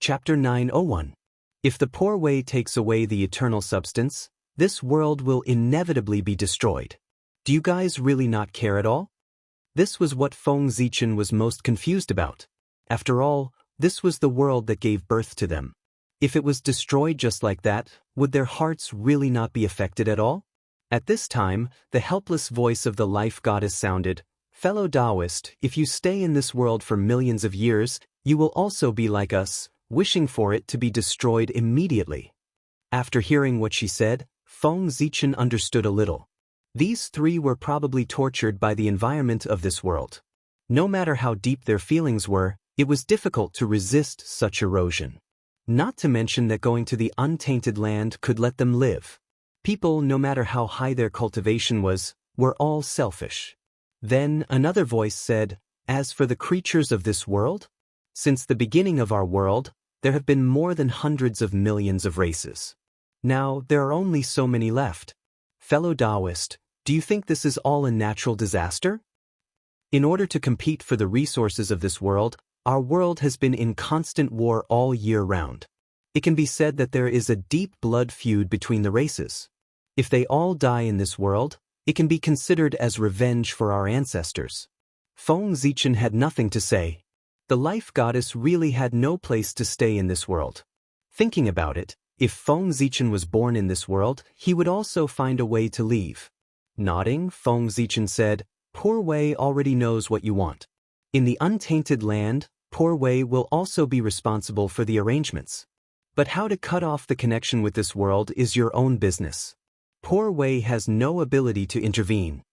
Chapter 901. If the poor way takes away the eternal substance, this world will inevitably be destroyed. Do you guys really not care at all? This was what Feng Zichen was most confused about. After all, this was the world that gave birth to them. If it was destroyed just like that, would their hearts really not be affected at all? At this time, the helpless voice of the life goddess sounded, "Fellow Taoist, if you stay in this world for millions of years, you will also be like us, wishing for it to be destroyed immediately." After hearing what she said, Feng Zichen understood a little. These three were probably tortured by the environment of this world. No matter how deep their feelings were, it was difficult to resist such erosion. Not to mention that going to the untainted land could let them live. People, no matter how high their cultivation was, were all selfish. Then another voice said, "As for the creatures of this world, since the beginning of our world, there have been more than hundreds of millions of races. Now there are only so many left. Fellow Taoist, do you think this is all a natural disaster? In order to compete for the resources of this world, our world has been in constant war all year round. It can be said that there is a deep blood feud between the races. If they all die in this world, it can be considered as revenge for our ancestors." Feng Zichen had nothing to say. The life goddess really had no place to stay in this world. Thinking about it, if Feng Zichen was born in this world, he would also find a way to leave. Nodding, Feng Zichen said, "Poor Wei already knows what you want. In the untainted land, Poor Wei will also be responsible for the arrangements. But how to cut off the connection with this world is your own business. Poor Wei has no ability to intervene.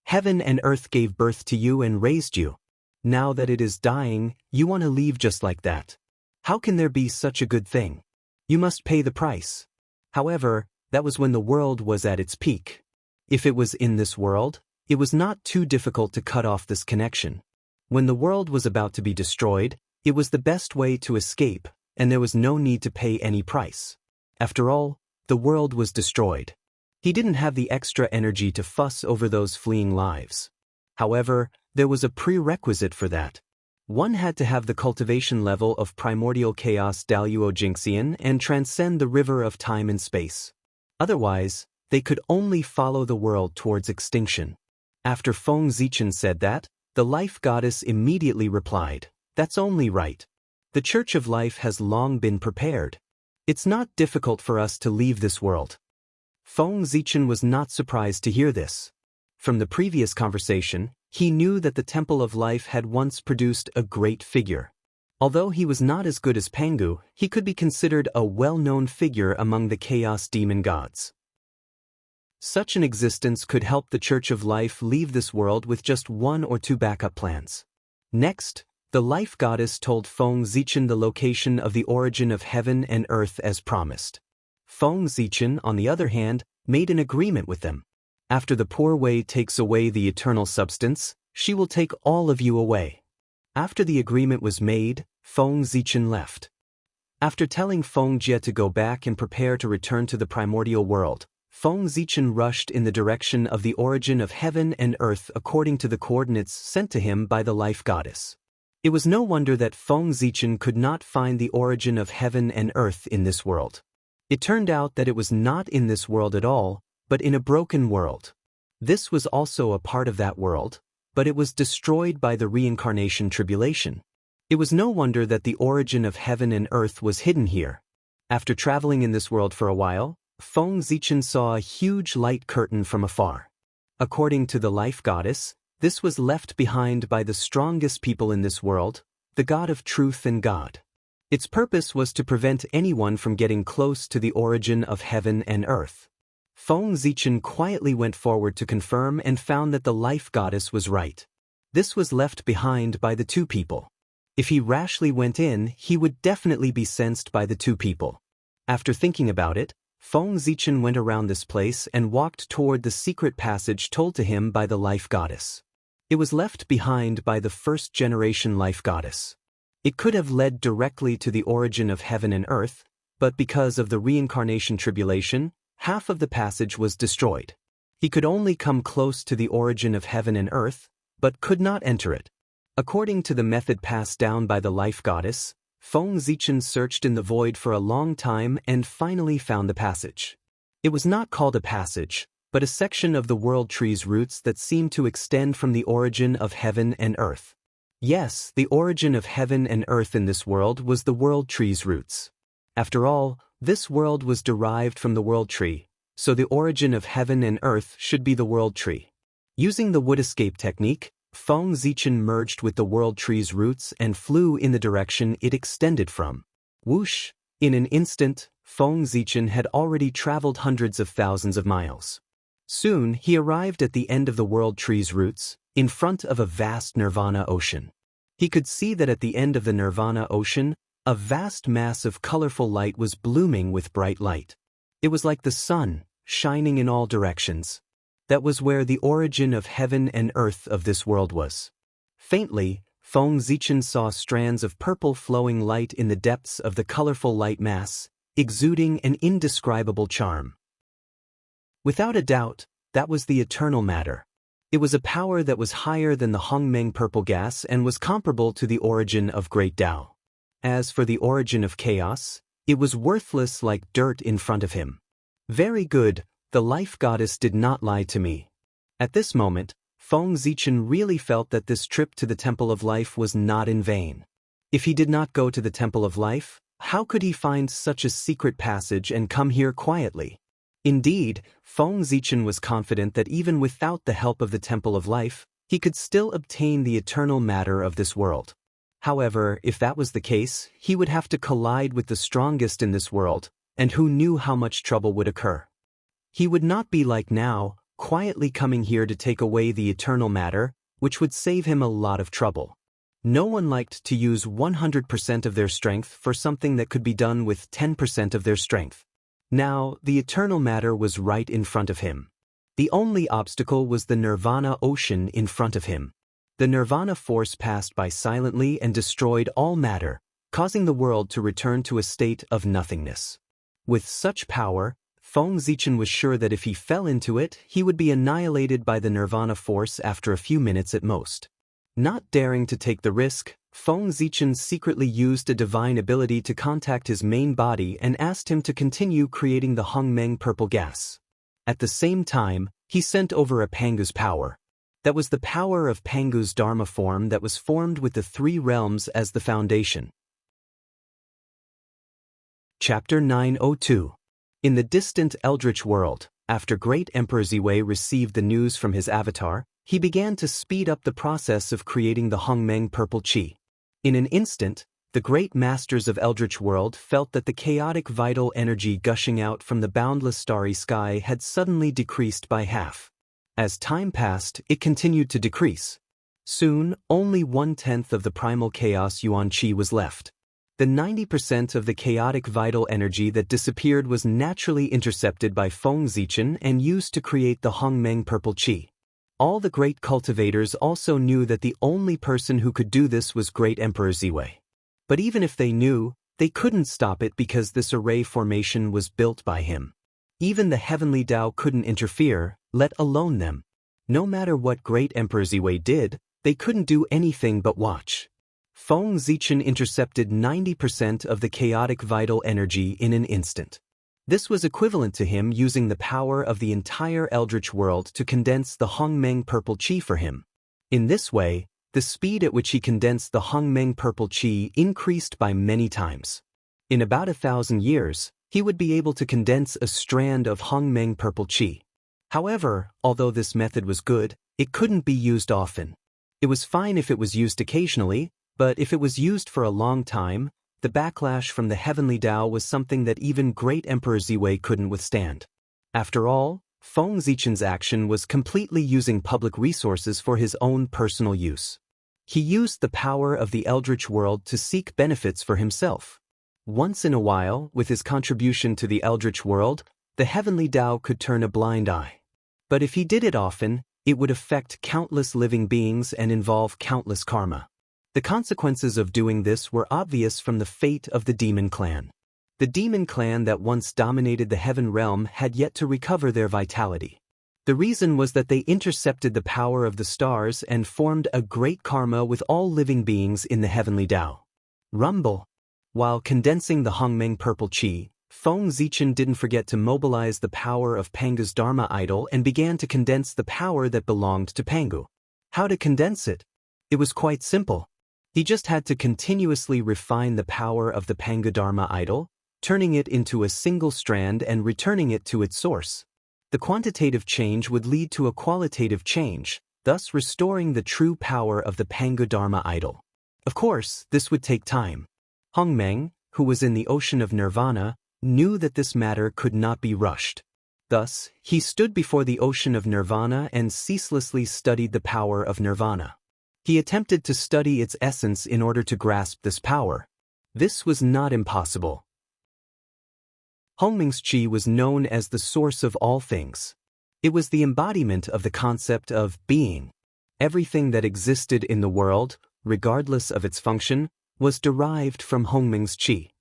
Heaven and earth gave birth to you and raised you. Now that it is dying, you want to leave just like that. How can there be such a good thing? You must pay the price." However, that was when the world was at its peak. If it was in this world, it was not too difficult to cut off this connection. When the world was about to be destroyed, it was the best way to escape, and there was no need to pay any price. After all, the world was destroyed. He didn't have the extra energy to fuss over those fleeing lives. However, there was a prerequisite for that. One had to have the cultivation level of primordial chaos Daluo Jingxian and transcend the river of time and space. Otherwise, they could only follow the world towards extinction. After Feng Zichen said that, the life goddess immediately replied, "That's only right. The Church of Life has long been prepared. It's not difficult for us to leave this world." Feng Zichen was not surprised to hear this. From the previous conversation, he knew that the Temple of Life had once produced a great figure. Although he was not as good as Pangu, he could be considered a well-known figure among the Chaos Demon gods. Such an existence could help the Church of Life leave this world with just one or two backup plans. Next, the life goddess told Feng Zichen the location of the origin of heaven and earth as promised. Feng Zichen, on the other hand, made an agreement with them. After the poor Wei takes away the eternal substance, she will take all of you away. After the agreement was made, Feng Zichen left. After telling Feng Jie to go back and prepare to return to the primordial world, Feng Zichen rushed in the direction of the origin of heaven and earth according to the coordinates sent to him by the life goddess. It was no wonder that Feng Zichen could not find the origin of heaven and earth in this world. It turned out that it was not in this world at all, but in a broken world. This was also a part of that world, but it was destroyed by the reincarnation tribulation. It was no wonder that the origin of heaven and earth was hidden here. After traveling in this world for a while, Feng Zichen saw a huge light curtain from afar. According to the life goddess, this was left behind by the strongest people in this world, the God of Truth and God. Its purpose was to prevent anyone from getting close to the origin of heaven and earth. Feng Zichen quietly went forward to confirm and found that the life goddess was right. This was left behind by the two people. If he rashly went in, he would definitely be sensed by the two people. After thinking about it, Feng Zichen went around this place and walked toward the secret passage told to him by the life goddess. It was left behind by the first-generation life goddess. It could have led directly to the origin of heaven and earth, but because of the reincarnation tribulation, half of the passage was destroyed. He could only come close to the origin of heaven and earth, but could not enter it. According to the method passed down by the life goddess, Feng Zichen searched in the void for a long time and finally found the passage. It was not called a passage, but a section of the world tree's roots that seemed to extend from the origin of heaven and earth. Yes, the origin of heaven and earth in this world was the world tree's roots. After all, this world was derived from the world tree, so the origin of heaven and earth should be the world tree. Using the wood escape technique, Feng Zichen merged with the world tree's roots and flew in the direction it extended from. Whoosh! In an instant, Feng Zichen had already traveled hundreds of thousands of miles. Soon, he arrived at the end of the world tree's roots, in front of a vast nirvana ocean. He could see that at the end of the nirvana ocean, a vast mass of colorful light was blooming with bright light. It was like the sun, shining in all directions. That was where the origin of heaven and earth of this world was. Faintly, Feng Zichen saw strands of purple flowing light in the depths of the colorful light mass, exuding an indescribable charm. Without a doubt, that was the eternal matter. It was a power that was higher than the Hongmeng purple gas and was comparable to the origin of Great Tao. As for the origin of chaos, it was worthless like dirt in front of him. Very good, the life goddess did not lie to me. At this moment, Feng Zichen really felt that this trip to the Temple of Life was not in vain. If he did not go to the Temple of Life, how could he find such a secret passage and come here quietly? Indeed, Feng Zichen was confident that even without the help of the Temple of Life, he could still obtain the eternal matter of this world. However, if that was the case, he would have to collide with the strongest in this world, and who knew how much trouble would occur. He would not be like now, quietly coming here to take away the eternal matter, which would save him a lot of trouble. No one liked to use 100% of their strength for something that could be done with 10% of their strength. Now, the eternal matter was right in front of him. The only obstacle was the nirvana ocean in front of him. The nirvana force passed by silently and destroyed all matter, causing the world to return to a state of nothingness. With such power, Feng Zichen was sure that if he fell into it, he would be annihilated by the nirvana force after a few minutes at most. Not daring to take the risk, Feng Zichen secretly used a divine ability to contact his main body and asked him to continue creating the Hongmeng purple gas. At the same time, he sent over a Pangu's power. That was the power of Pangu's Dharma form that was formed with the three realms as the foundation. Chapter 902. In the distant Eldritch world, after Great Emperor Ziwei received the news from his avatar, he began to speed up the process of creating the Hongmeng purple qi. In an instant, the great masters of Eldritch world felt that the chaotic vital energy gushing out from the boundless starry sky had suddenly decreased by half. As time passed, it continued to decrease. Soon, only 1/10 of the primal chaos yuan qi was left. The 90% of the chaotic vital energy that disappeared was naturally intercepted by Feng Zichen and used to create the Hongmeng purple qi. All the great cultivators also knew that the only person who could do this was Great Emperor Ziwei. But even if they knew, they couldn't stop it because this array formation was built by him. Even the heavenly Tao couldn't interfere, let alone them. No matter what Great Emperor Ziwei did, they couldn't do anything but watch. Feng Zichen intercepted 90% of the chaotic vital energy in an instant. This was equivalent to him using the power of the entire Eldritch world to condense the Hongmeng purple qi for him. In this way, the speed at which he condensed the Hongmeng purple qi increased by many times. In about 1,000 years, he would be able to condense a strand of Hongmeng purple qi. However, although this method was good, it couldn't be used often. It was fine if it was used occasionally, but if it was used for a long time, the backlash from the heavenly Tao was something that even Great Emperor Ziwei couldn't withstand. After all, Feng Zichen's action was completely using public resources for his own personal use. He used the power of the Eldritch world to seek benefits for himself. Once in a while, with his contribution to the Eldritch world, the heavenly Tao could turn a blind eye. But if he did it often, it would affect countless living beings and involve countless karma. The consequences of doing this were obvious from the fate of the demon clan. The demon clan that once dominated the heaven realm had yet to recover their vitality. The reason was that they intercepted the power of the stars and formed a great karma with all living beings in the heavenly Tao. Rumble. While condensing the Hongmeng purple qi, Feng Zichen didn't forget to mobilize the power of Pangu's Dharma idol and began to condense the power that belonged to Pangu. How to condense it? It was quite simple. He just had to continuously refine the power of the Pangu Dharma idol, turning it into a single strand and returning it to its source. The quantitative change would lead to a qualitative change, thus restoring the true power of the Pangu Dharma idol. Of course, this would take time. Hongmeng, who was in the ocean of nirvana, knew that this matter could not be rushed. Thus, he stood before the ocean of nirvana and ceaselessly studied the power of nirvana. He attempted to study its essence in order to grasp this power. This was not impossible. Hongmeng's qi was known as the source of all things. It was the embodiment of the concept of being. Everything that existed in the world, regardless of its function, was derived from Hongmeng's qi.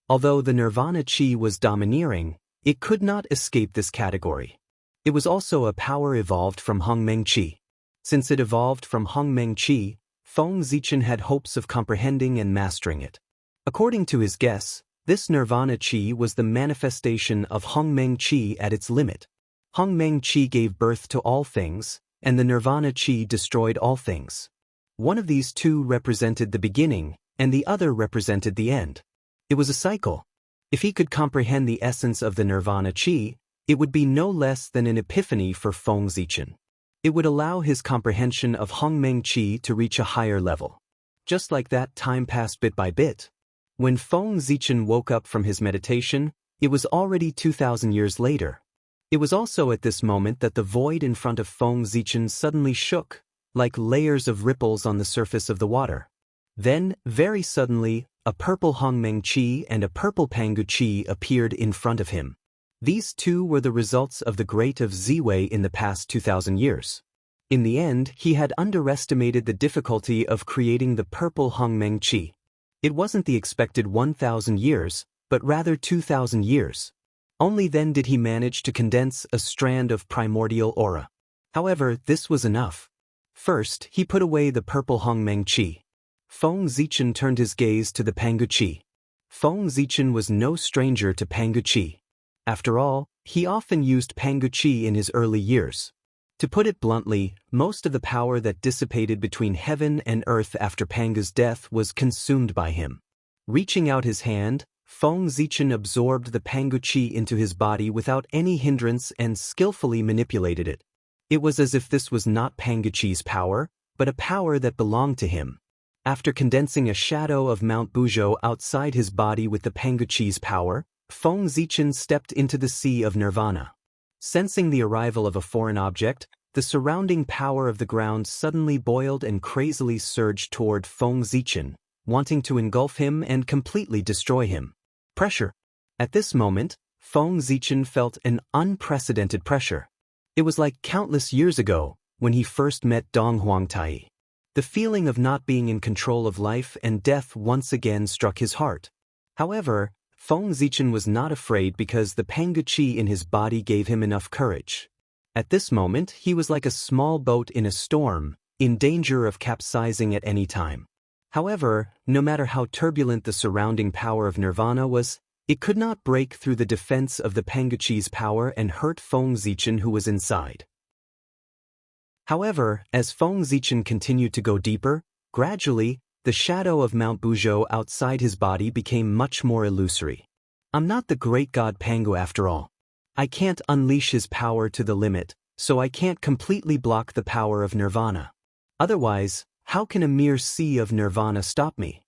Although the nirvana qi was domineering, it could not escape this category. It was also a power evolved from Hongmeng qi. Since it evolved from Hongmeng qi, Feng Zichen had hopes of comprehending and mastering it. According to his guess, this nirvana qi was the manifestation of Hongmeng qi at its limit. Hongmeng qi gave birth to all things, and the nirvana qi destroyed all things. One of these two represented the beginning, and the other represented the end. It was a cycle. If he could comprehend the essence of the nirvana qi, it would be no less than an epiphany for Feng Zichen. It would allow his comprehension of Hongmeng qi to reach a higher level. Just like that, time passed bit by bit. When Feng Zichen woke up from his meditation, it was already 2,000 years later. It was also at this moment that the void in front of Feng Zichen suddenly shook, like layers of ripples on the surface of the water. Then, very suddenly, a purple Hongmeng qi and a purple Pangu qi appeared in front of him. These two were the results of the great of Ziwei in the past 2,000 years. In the end, he had underestimated the difficulty of creating the purple Hongmeng qi. It wasn't the expected 1,000 years, but rather 2,000 years. Only then did he manage to condense a strand of primordial aura. However, this was enough. First, he put away the purple Hongmeng qi. Feng Zichen turned his gaze to the Pangu qi. Feng Zichen was no stranger to Pangu qi. After all, he often used Pangu qi in his early years. To put it bluntly, most of the power that dissipated between heaven and earth after Pangu's death was consumed by him. Reaching out his hand, Feng Zichen absorbed the Pangu qi into his body without any hindrance and skillfully manipulated it. It was as if this was not Pangu qi's power, but a power that belonged to him. After condensing a shadow of Mount Buzhou outside his body with the Pangu qi's power, Feng Zichen stepped into the sea of nirvana. Sensing the arrival of a foreign object, the surrounding power of the ground suddenly boiled and crazily surged toward Feng Zichen, wanting to engulf him and completely destroy him. Pressure. At this moment, Feng Zichen felt an unprecedented pressure. It was like countless years ago, when he first met Dong Huangtai. The feeling of not being in control of life and death once again struck his heart. However, Feng Zichen was not afraid because the Pangu qi in his body gave him enough courage. At this moment, he was like a small boat in a storm, in danger of capsizing at any time. However, no matter how turbulent the surrounding power of nirvana was, it could not break through the defense of the Pangu qi's power and hurt Feng Zichen who was inside. However, as Feng Zichen continued to go deeper, gradually, the shadow of Mount Buzhou outside his body became much more illusory. I'm not the great god Pangu after all. I can't unleash his power to the limit, so I can't completely block the power of nirvana. Otherwise, how can a mere sea of nirvana stop me?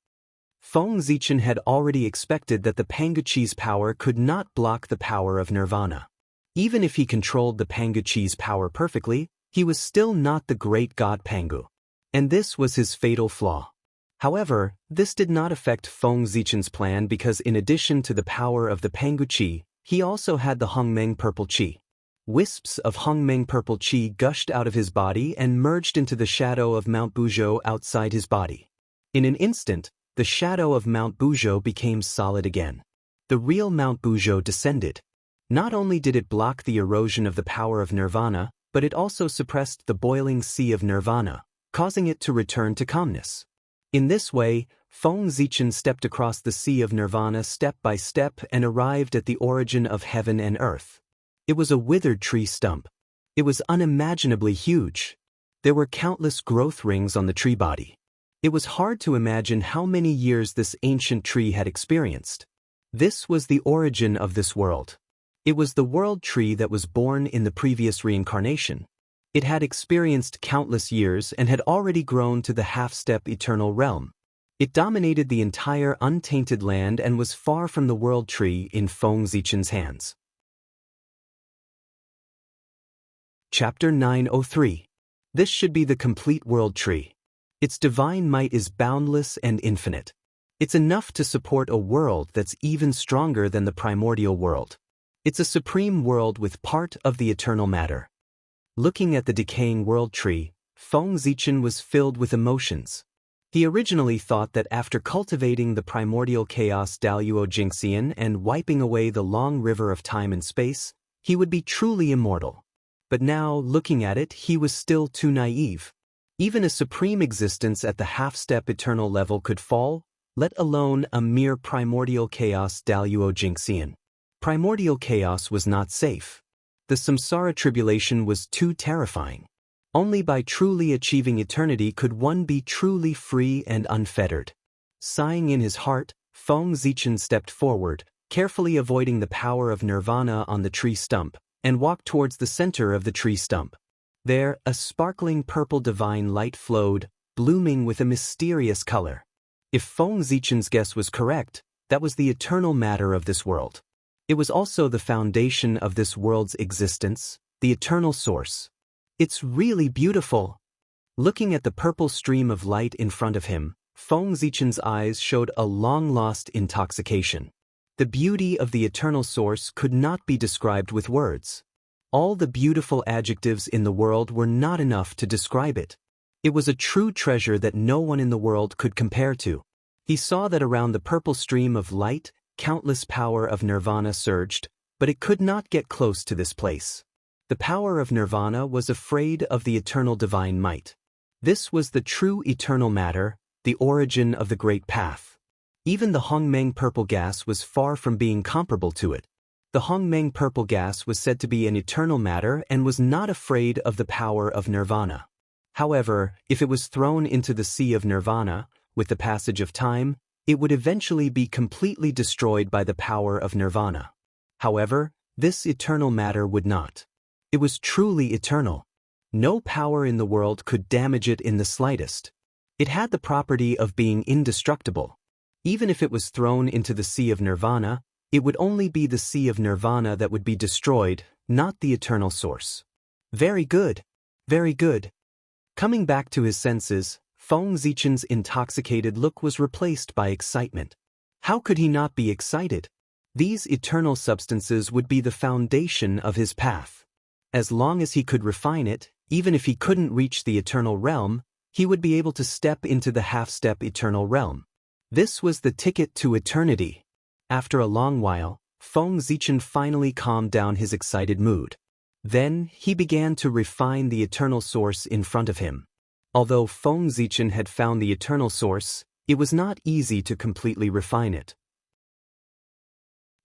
Feng Zichen had already expected that the Pangu qi's power could not block the power of nirvana. Even if he controlled the Pangu qi's power perfectly, he was still not the great god Pangu. And this was his fatal flaw. However, this did not affect Feng Zichen's plan because in addition to the power of the Pangu qi, he also had the Hongmeng purple qi. Wisps of Hongmeng purple qi gushed out of his body and merged into the shadow of Mount Buzhou outside his body. In an instant, the shadow of Mount Buzhou became solid again. The real Mount Buzhou descended. Not only did it block the erosion of the power of nirvana, but it also suppressed the boiling sea of nirvana, causing it to return to calmness. In this way, Feng Zichen stepped across the sea of nirvana step by step and arrived at the origin of heaven and earth. It was a withered tree stump. It was unimaginably huge. There were countless growth rings on the tree body. It was hard to imagine how many years this ancient tree had experienced. This was the origin of this world. It was the world tree that was born in the previous reincarnation. It had experienced countless years and had already grown to the half-step eternal realm. It dominated the entire untainted land and was far from the world tree in Feng Zichen's hands. Chapter 903. This should be the complete world tree. Its divine might is boundless and infinite. It's enough to support a world that's even stronger than the primordial world. It's a supreme world with part of the eternal matter. Looking at the decaying world tree, Feng Zichen was filled with emotions. He originally thought that after cultivating the primordial chaos Daluo Jingxian and wiping away the long river of time and space, he would be truly immortal. But now, looking at it, he was still too naive. Even a supreme existence at the half-step eternal level could fall, let alone a mere primordial chaos Daluo Jingxian. Primordial chaos was not safe. The samsara tribulation was too terrifying. Only by truly achieving eternity could one be truly free and unfettered. Sighing in his heart, Feng Zichen stepped forward, carefully avoiding the power of nirvana on the tree stump, and walked towards the center of the tree stump. There, a sparkling purple divine light flowed, blooming with a mysterious color. If Feng Zichen's guess was correct, that was the eternal matter of this world. It was also the foundation of this world's existence, the eternal source. It's really beautiful. Looking at the purple stream of light in front of him, Feng Zichen's eyes showed a long-lost intoxication. The beauty of the eternal source could not be described with words. All the beautiful adjectives in the world were not enough to describe it. It was a true treasure that no one in the world could compare to. He saw that around the purple stream of light, countless power of nirvana surged, but it could not get close to this place. The power of nirvana was afraid of the eternal divine might. This was the true eternal matter, the origin of the great path. Even the Hongmeng purple gas was far from being comparable to it. The Hongmeng purple gas was said to be an eternal matter and was not afraid of the power of nirvana. However, if it was thrown into the sea of nirvana, with the passage of time, it would eventually be completely destroyed by the power of nirvana. However, this eternal matter would not. It was truly eternal. No power in the world could damage it in the slightest. It had the property of being indestructible. Even if it was thrown into the sea of nirvana, it would only be the sea of nirvana that would be destroyed, not the eternal source. Very good. Very good. Coming back to his senses, Feng Zichen's intoxicated look was replaced by excitement. How could he not be excited? These eternal substances would be the foundation of his path. As long as he could refine it, even if he couldn't reach the eternal realm, he would be able to step into the half-step eternal realm. This was the ticket to eternity. After a long while, Feng Zichen finally calmed down his excited mood. Then, he began to refine the eternal source in front of him. Although Feng Zichen had found the eternal source, it was not easy to completely refine it.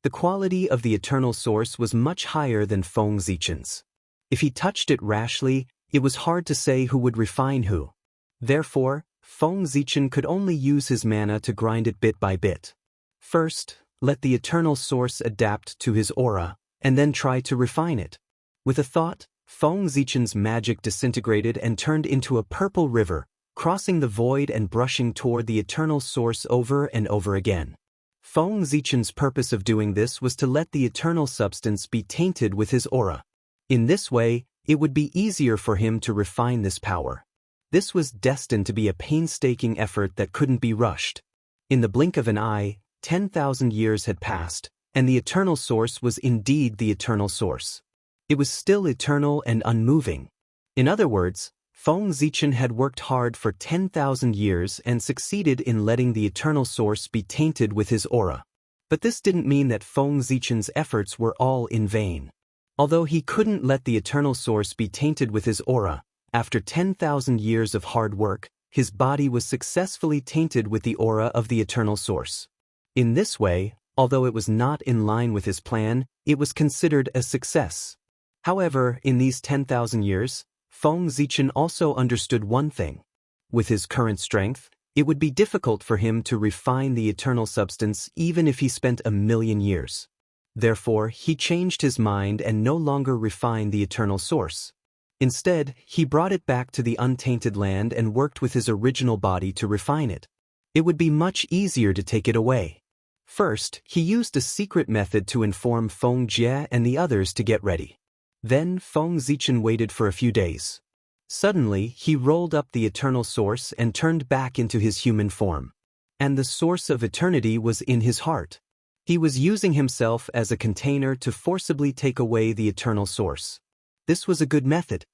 The quality of the eternal source was much higher than Feng Zichen's. If he touched it rashly, it was hard to say who would refine who. Therefore, Feng Zichen could only use his mana to grind it bit by bit. First, let the eternal source adapt to his aura, and then try to refine it. With a thought, Feng Zichen's magic disintegrated and turned into a purple river, crossing the void and brushing toward the eternal source over and over again. Feng Zichen's purpose of doing this was to let the eternal substance be tainted with his aura. In this way, it would be easier for him to refine this power. This was destined to be a painstaking effort that couldn't be rushed. In the blink of an eye, 10,000 years had passed, and the eternal source was indeed the eternal source. It was still eternal and unmoving. In other words, Feng Zichen had worked hard for 10,000 years and succeeded in letting the eternal source be tainted with his aura. But this didn't mean that Feng Zichen's efforts were all in vain. Although he couldn't let the eternal source be tainted with his aura, after 10,000 years of hard work, his body was successfully tainted with the aura of the eternal source. In this way, although it was not in line with his plan, it was considered a success. However, in these 10,000 years, Feng Zichen also understood one thing. With his current strength, it would be difficult for him to refine the eternal substance even if he spent 1,000,000 years. Therefore, he changed his mind and no longer refined the eternal source. Instead, he brought it back to the untainted land and worked with his original body to refine it. It would be much easier to take it away. First, he used a secret method to inform Feng Jie and the others to get ready. Then Feng Zichen waited for a few days. Suddenly, he rolled up the eternal source and turned back into his human form. And the source of eternity was in his heart. He was using himself as a container to forcibly take away the eternal source. This was a good method.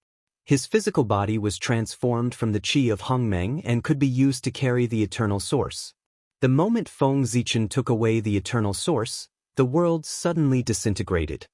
His physical body was transformed from the qi of Hongmeng and could be used to carry the eternal source. The moment Feng Zichen took away the eternal source, the world suddenly disintegrated.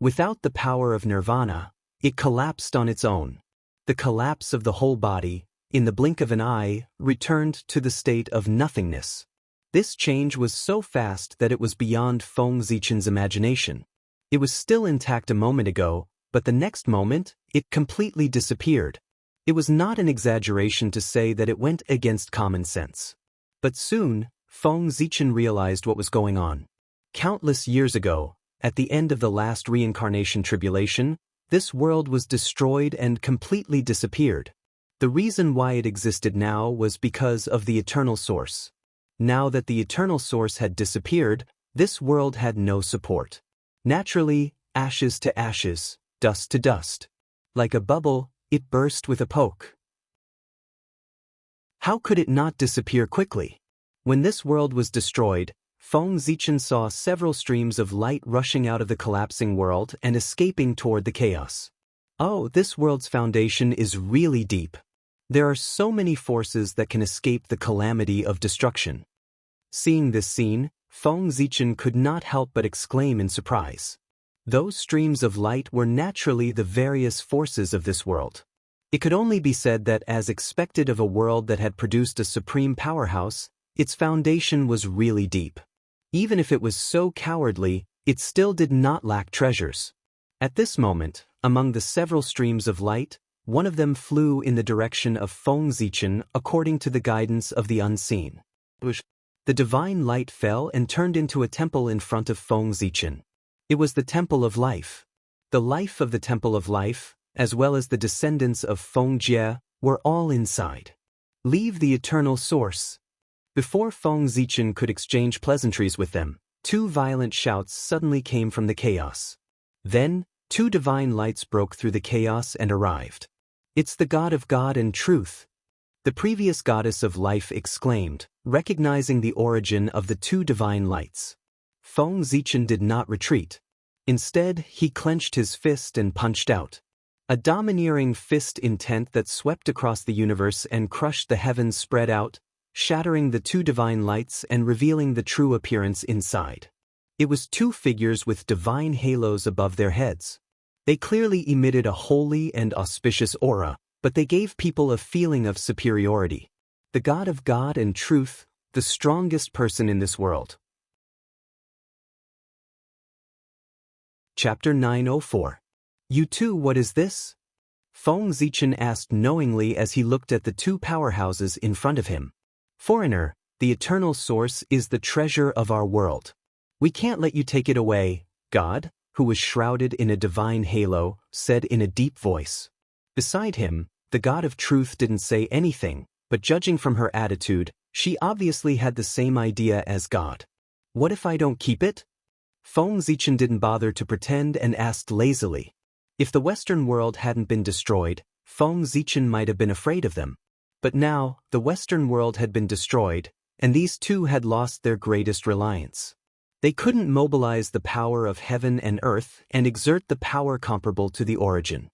Without the power of nirvana, it collapsed on its own. The collapse of the whole body, in the blink of an eye, returned to the state of nothingness. This change was so fast that it was beyond Feng Zichen's imagination. It was still intact a moment ago, but the next moment, it completely disappeared. It was not an exaggeration to say that it went against common sense. But soon, Feng Zichen realized what was going on. Countless years ago, at the end of the last reincarnation tribulation, this world was destroyed and completely disappeared. The reason why it existed now was because of the eternal source. Now that the eternal source had disappeared, this world had no support. Naturally, ashes to ashes, dust to dust. Like a bubble, it burst with a poke. How could it not disappear quickly? When this world was destroyed, Feng Zichen saw several streams of light rushing out of the collapsing world and escaping toward the chaos. Oh, this world's foundation is really deep. There are so many forces that can escape the calamity of destruction. Seeing this scene, Feng Zichen could not help but exclaim in surprise. Those streams of light were naturally the various forces of this world. It could only be said that, as expected of a world that had produced a supreme powerhouse, its foundation was really deep. Even if it was so cowardly, it still did not lack treasures. At this moment, among the several streams of light, one of them flew in the direction of Feng Zichen according to the guidance of the unseen. The divine light fell and turned into a temple in front of Feng Zichen. It was the Temple of Life. The life of the Temple of Life, as well as the descendants of Feng Jie, were all inside. Leave the eternal source. Before Feng Zichen could exchange pleasantries with them, two violent shouts suddenly came from the chaos. Then, two divine lights broke through the chaos and arrived. It's the God of God and Truth. The previous goddess of life exclaimed, recognizing the origin of the two divine lights. Feng Zichen did not retreat. Instead, he clenched his fist and punched out. A domineering fist intent that swept across the universe and crushed the heavens spread out, shattering the two divine lights and revealing the true appearance inside. It was two figures with divine halos above their heads. They clearly emitted a holy and auspicious aura, but they gave people a feeling of superiority. The God of God and Truth, the strongest person in this world. Chapter 904. You too, what is this? Feng Zichen asked knowingly as he looked at the two powerhouses in front of him. Foreigner, the eternal source is the treasure of our world. We can't let you take it away, God, who was shrouded in a divine halo, said in a deep voice. Beside him, the God of Truth didn't say anything, but judging from her attitude, she obviously had the same idea as God. What if I don't keep it? Feng Zichen didn't bother to pretend and asked lazily. If the Western world hadn't been destroyed, Feng Zichen might have been afraid of them. But now, the Western world had been destroyed, and these two had lost their greatest reliance. They couldn't mobilize the power of heaven and earth and exert the power comparable to the origin.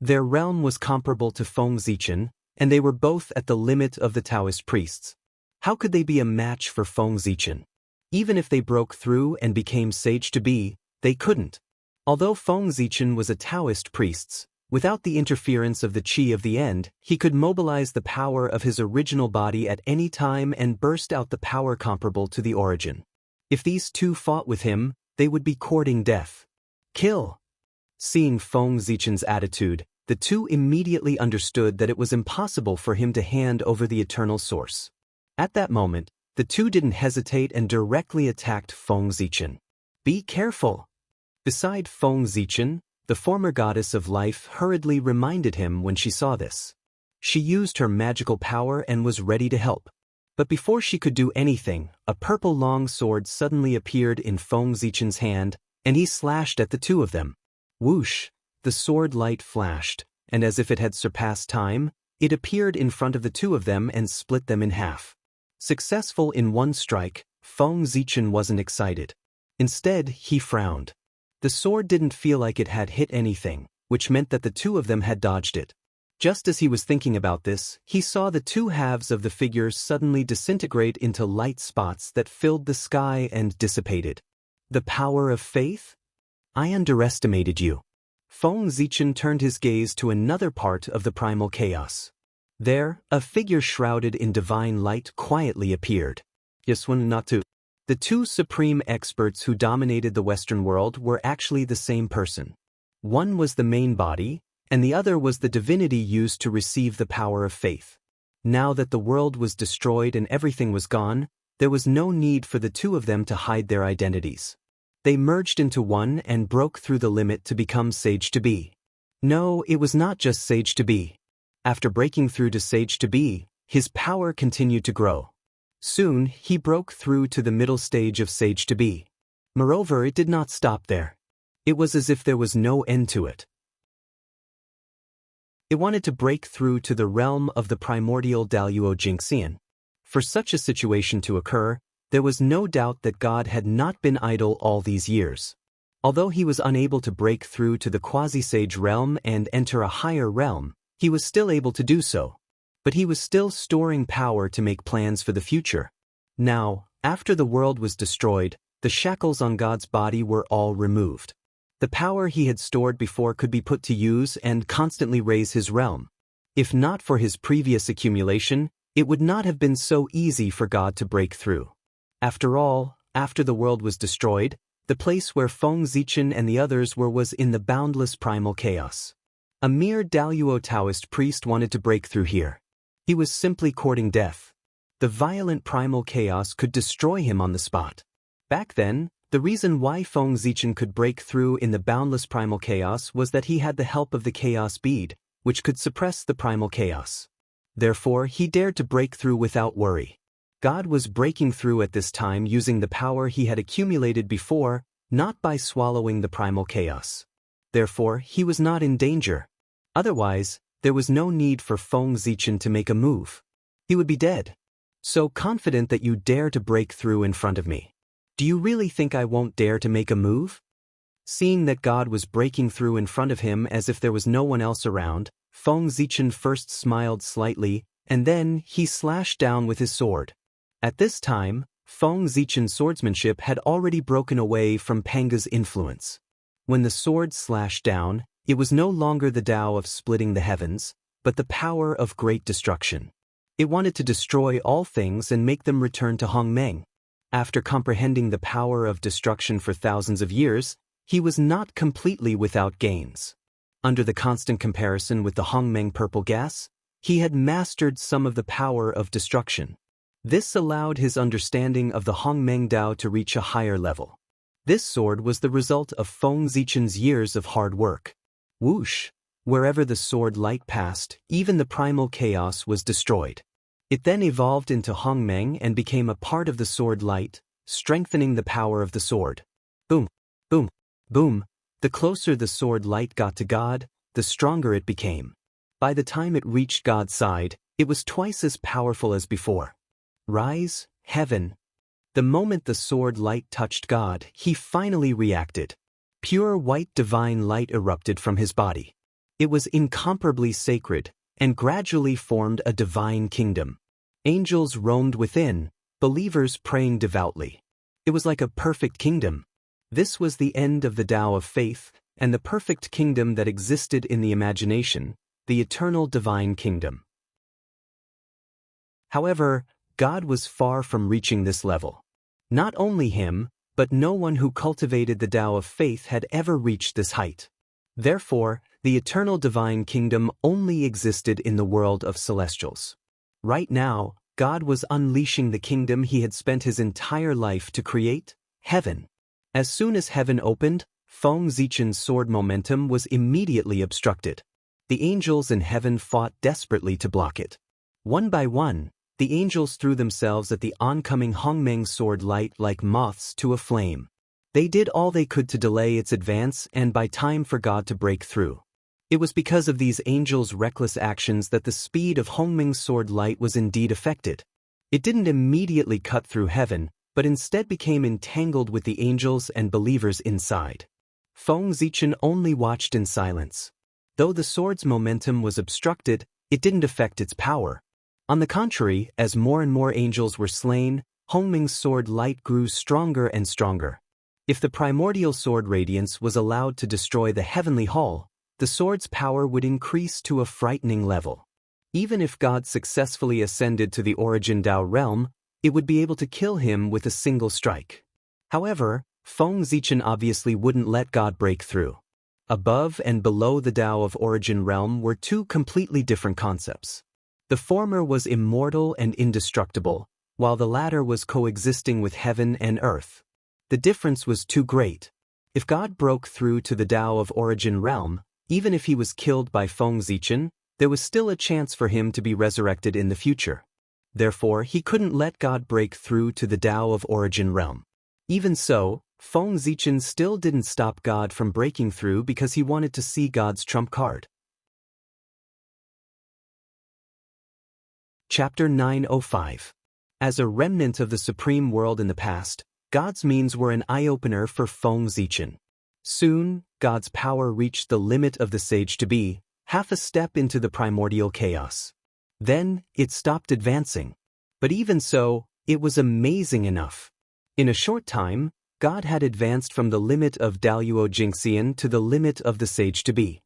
Their realm was comparable to Feng Zichen, and they were both at the limit of the Taoist priests. How could they be a match for Feng Zichen? Even if they broke through and became sage to be, they couldn't. Although Feng Zichen was a Taoist priest, Without the interference of the Qi of the end, he could mobilize the power of his original body at any time and burst out the power comparable to the origin. If these two fought with him, they would be courting death. Kill! Seeing Feng Zichen's attitude, the two immediately understood that it was impossible for him to hand over the eternal source. At that moment, the two didn't hesitate and directly attacked Feng Zichen. Be careful! Beside Feng Zichen, the former goddess of life hurriedly reminded him when she saw this. She used her magical power and was ready to help. But before she could do anything, a purple long sword suddenly appeared in Feng Zichen's hand, and he slashed at the two of them. Whoosh! The sword light flashed, and as if it had surpassed time, it appeared in front of the two of them and split them in half. Successful in one strike, Feng Zichen wasn't excited. Instead, he frowned. The sword didn't feel like it had hit anything, which meant that the two of them had dodged it. Just as he was thinking about this, he saw the two halves of the figure suddenly disintegrate into light spots that filled the sky and dissipated. The power of faith? I underestimated you. Feng Zichen turned his gaze to another part of the primal chaos. There, a figure shrouded in divine light quietly appeared. The two supreme experts who dominated the Western world were actually the same person. One was the main body, and the other was the divinity used to receive the power of faith. Now that the world was destroyed and everything was gone, there was no need for the two of them to hide their identities. They merged into one and broke through the limit to become Sage to Be. No, it was not just Sage to Be. After breaking through to Sage to Be, his power continued to grow. Soon, he broke through to the middle stage of Sage to Be. Moreover, it did not stop there. It was as if there was no end to it. It wanted to break through to the realm of the primordial Daluo Jingxian. For such a situation to occur, there was no doubt that God had not been idle all these years. Although he was unable to break through to the quasi-sage realm and enter a higher realm, he was still able to do so. But he was still storing power to make plans for the future. Now, after the world was destroyed, the shackles on God's body were all removed. The power he had stored before could be put to use and constantly raise his realm. If not for his previous accumulation, it would not have been so easy for God to break through. After all, after the world was destroyed, the place where Feng Zichen and the others were was in the boundless primal chaos. A mere Daluo Taoist priest wanted to break through here. He was simply courting death. The violent primal chaos could destroy him on the spot. Back then, the reason why Feng Zichen could break through in the boundless primal chaos was that he had the help of the chaos bead, which could suppress the primal chaos. Therefore, he dared to break through without worry. God was breaking through at this time using the power he had accumulated before, not by swallowing the primal chaos. Therefore, he was not in danger. Otherwise, there was no need for Feng Zichen to make a move. He would be dead. So confident that you dare to break through in front of me. Do you really think I won't dare to make a move? Seeing that God was breaking through in front of him as if there was no one else around, Feng Zichen first smiled slightly, and then he slashed down with his sword. At this time, Feng Zichen's swordsmanship had already broken away from Panga's influence. When the sword slashed down, it was no longer the Tao of splitting the heavens, but the power of great destruction. It wanted to destroy all things and make them return to Hongmeng. After comprehending the power of destruction for thousands of years, he was not completely without gains. Under the constant comparison with the Hongmeng purple gas, he had mastered some of the power of destruction. This allowed his understanding of the Hongmeng Tao to reach a higher level. This sword was the result of Feng Zichen's years of hard work. Whoosh! Wherever the sword light passed, even the primal chaos was destroyed. It then evolved into Hongmeng and became a part of the sword light, strengthening the power of the sword. Boom! Boom! Boom! The closer the sword light got to God, the stronger it became. By the time it reached God's side, it was twice as powerful as before. Rise, heaven! The moment the sword light touched God, he finally reacted. Pure white divine light erupted from his body. It was incomparably sacred, and gradually formed a divine kingdom. Angels roamed within, believers praying devoutly. It was like a perfect kingdom. This was the end of the Tao of faith, and the perfect kingdom that existed in the imagination, the eternal divine kingdom. However, God was far from reaching this level. Not only him, but no one who cultivated the Tao of faith had ever reached this height. Therefore, the eternal divine kingdom only existed in the world of celestials. Right now, God was unleashing the kingdom he had spent his entire life to create, heaven. As soon as heaven opened, Feng Zichen's sword momentum was immediately obstructed. The angels in heaven fought desperately to block it. One by one, the angels threw themselves at the oncoming Hongmeng's sword light like moths to a flame. They did all they could to delay its advance and buy time for God to break through. It was because of these angels' reckless actions that the speed of Hongmeng's sword light was indeed affected. It didn't immediately cut through heaven, but instead became entangled with the angels and believers inside. Feng Zichen only watched in silence. Though the sword's momentum was obstructed, it didn't affect its power. On the contrary, as more and more angels were slain, Hongmeng's sword light grew stronger and stronger. If the primordial sword radiance was allowed to destroy the heavenly hall, the sword's power would increase to a frightening level. Even if God successfully ascended to the origin Tao realm, it would be able to kill him with a single strike. However, Feng Zichen obviously wouldn't let God break through. Above and below the Tao of origin realm were two completely different concepts. The former was immortal and indestructible, while the latter was coexisting with heaven and earth. The difference was too great. If God broke through to the Tao of origin realm, even if he was killed by Feng Zichen, there was still a chance for him to be resurrected in the future. Therefore, he couldn't let God break through to the Tao of origin realm. Even so, Feng Zichen still didn't stop God from breaking through because he wanted to see God's trump card. Chapter 905. As a remnant of the supreme world in the past, God's means were an eye-opener for Feng Zichen. Soon, God's power reached the limit of the sage-to-be, half a step into the primordial chaos. Then, it stopped advancing. But even so, it was amazing enough. In a short time, God had advanced from the limit of Daluo Jingxian to the limit of the sage-to-be.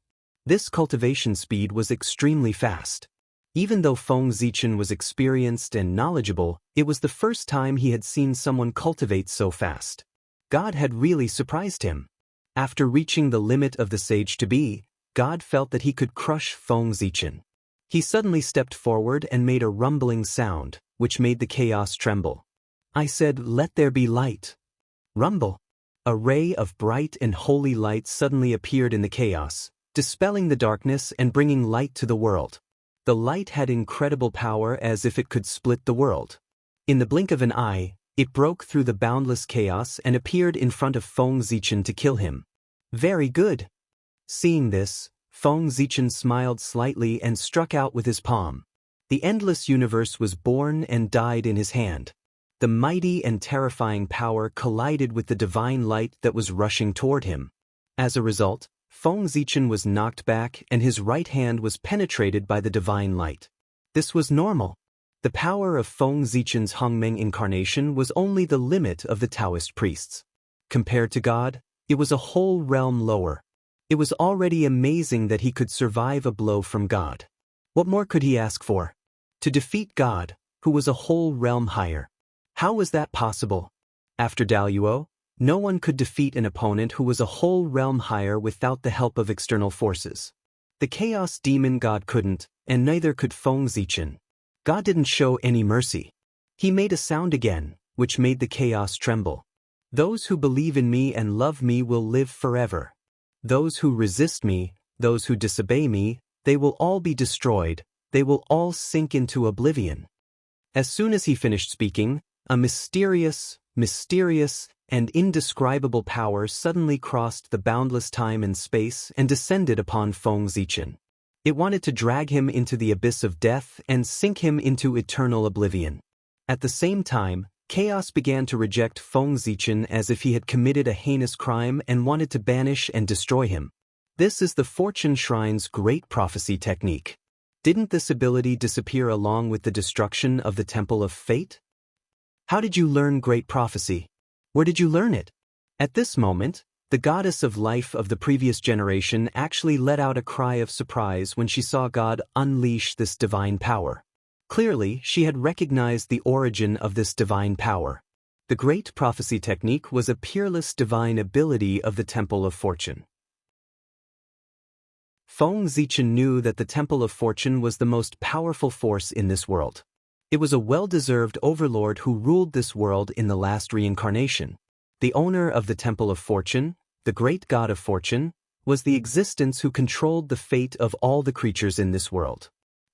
This cultivation speed was extremely fast. Even though Feng Zichen was experienced and knowledgeable, it was the first time he had seen someone cultivate so fast. God had really surprised him. After reaching the limit of the sage-to-be, God felt that he could crush Feng Zichen. He suddenly stepped forward and made a rumbling sound, which made the chaos tremble. I said, "Let there be light." Rumble. A ray of bright and holy light suddenly appeared in the chaos, dispelling the darkness and bringing light to the world. The light had incredible power as if it could split the world. In the blink of an eye, it broke through the boundless chaos and appeared in front of Feng Zichen to kill him. Very good. Seeing this, Feng Zichen smiled slightly and struck out with his palm. The endless universe was born and died in his hand. The mighty and terrifying power collided with the divine light that was rushing toward him. As a result, Feng Zichen was knocked back and his right hand was penetrated by the divine light. This was normal. The power of Feng Zichen's Hongmeng incarnation was only the limit of the Taoist priests. Compared to God, it was a whole realm lower. It was already amazing that he could survive a blow from God. What more could he ask for? To defeat God, who was a whole realm higher. How was that possible? After Daluo, no one could defeat an opponent who was a whole realm higher without the help of external forces. The chaos demon God couldn't, and neither could Feng Zichen. God didn't show any mercy. He made a sound again, which made the chaos tremble. Those who believe in me and love me will live forever. Those who resist me, those who disobey me, they will all be destroyed, they will all sink into oblivion. As soon as he finished speaking, a mysterious, and indescribable power suddenly crossed the boundless time and space and descended upon Feng Zichen. It wanted to drag him into the abyss of death and sink him into eternal oblivion. At the same time, chaos began to reject Feng Zichen as if he had committed a heinous crime and wanted to banish and destroy him. This is the Fortune Shrine's great prophecy technique. Didn't this ability disappear along with the destruction of the Temple of Fate? How did you learn great prophecy? Where did you learn it? At this moment, The goddess of life of the previous generation actually let out a cry of surprise when she saw God unleash this divine power. Clearly, she had recognized the origin of this divine power. The great prophecy technique was a peerless divine ability of the Temple of Fortune. Feng Zichen knew that the Temple of Fortune was the most powerful force in this world. It was a well-deserved overlord who ruled this world in the last reincarnation. The owner of the Temple of Fortune, the great god of fortune, was the existence who controlled the fate of all the creatures in this world.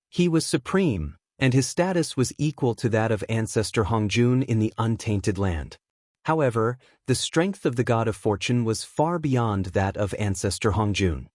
He was supreme, and his status was equal to that of ancestor Hongjun in the untainted land. However, the strength of the god of fortune was far beyond that of ancestor Hongjun.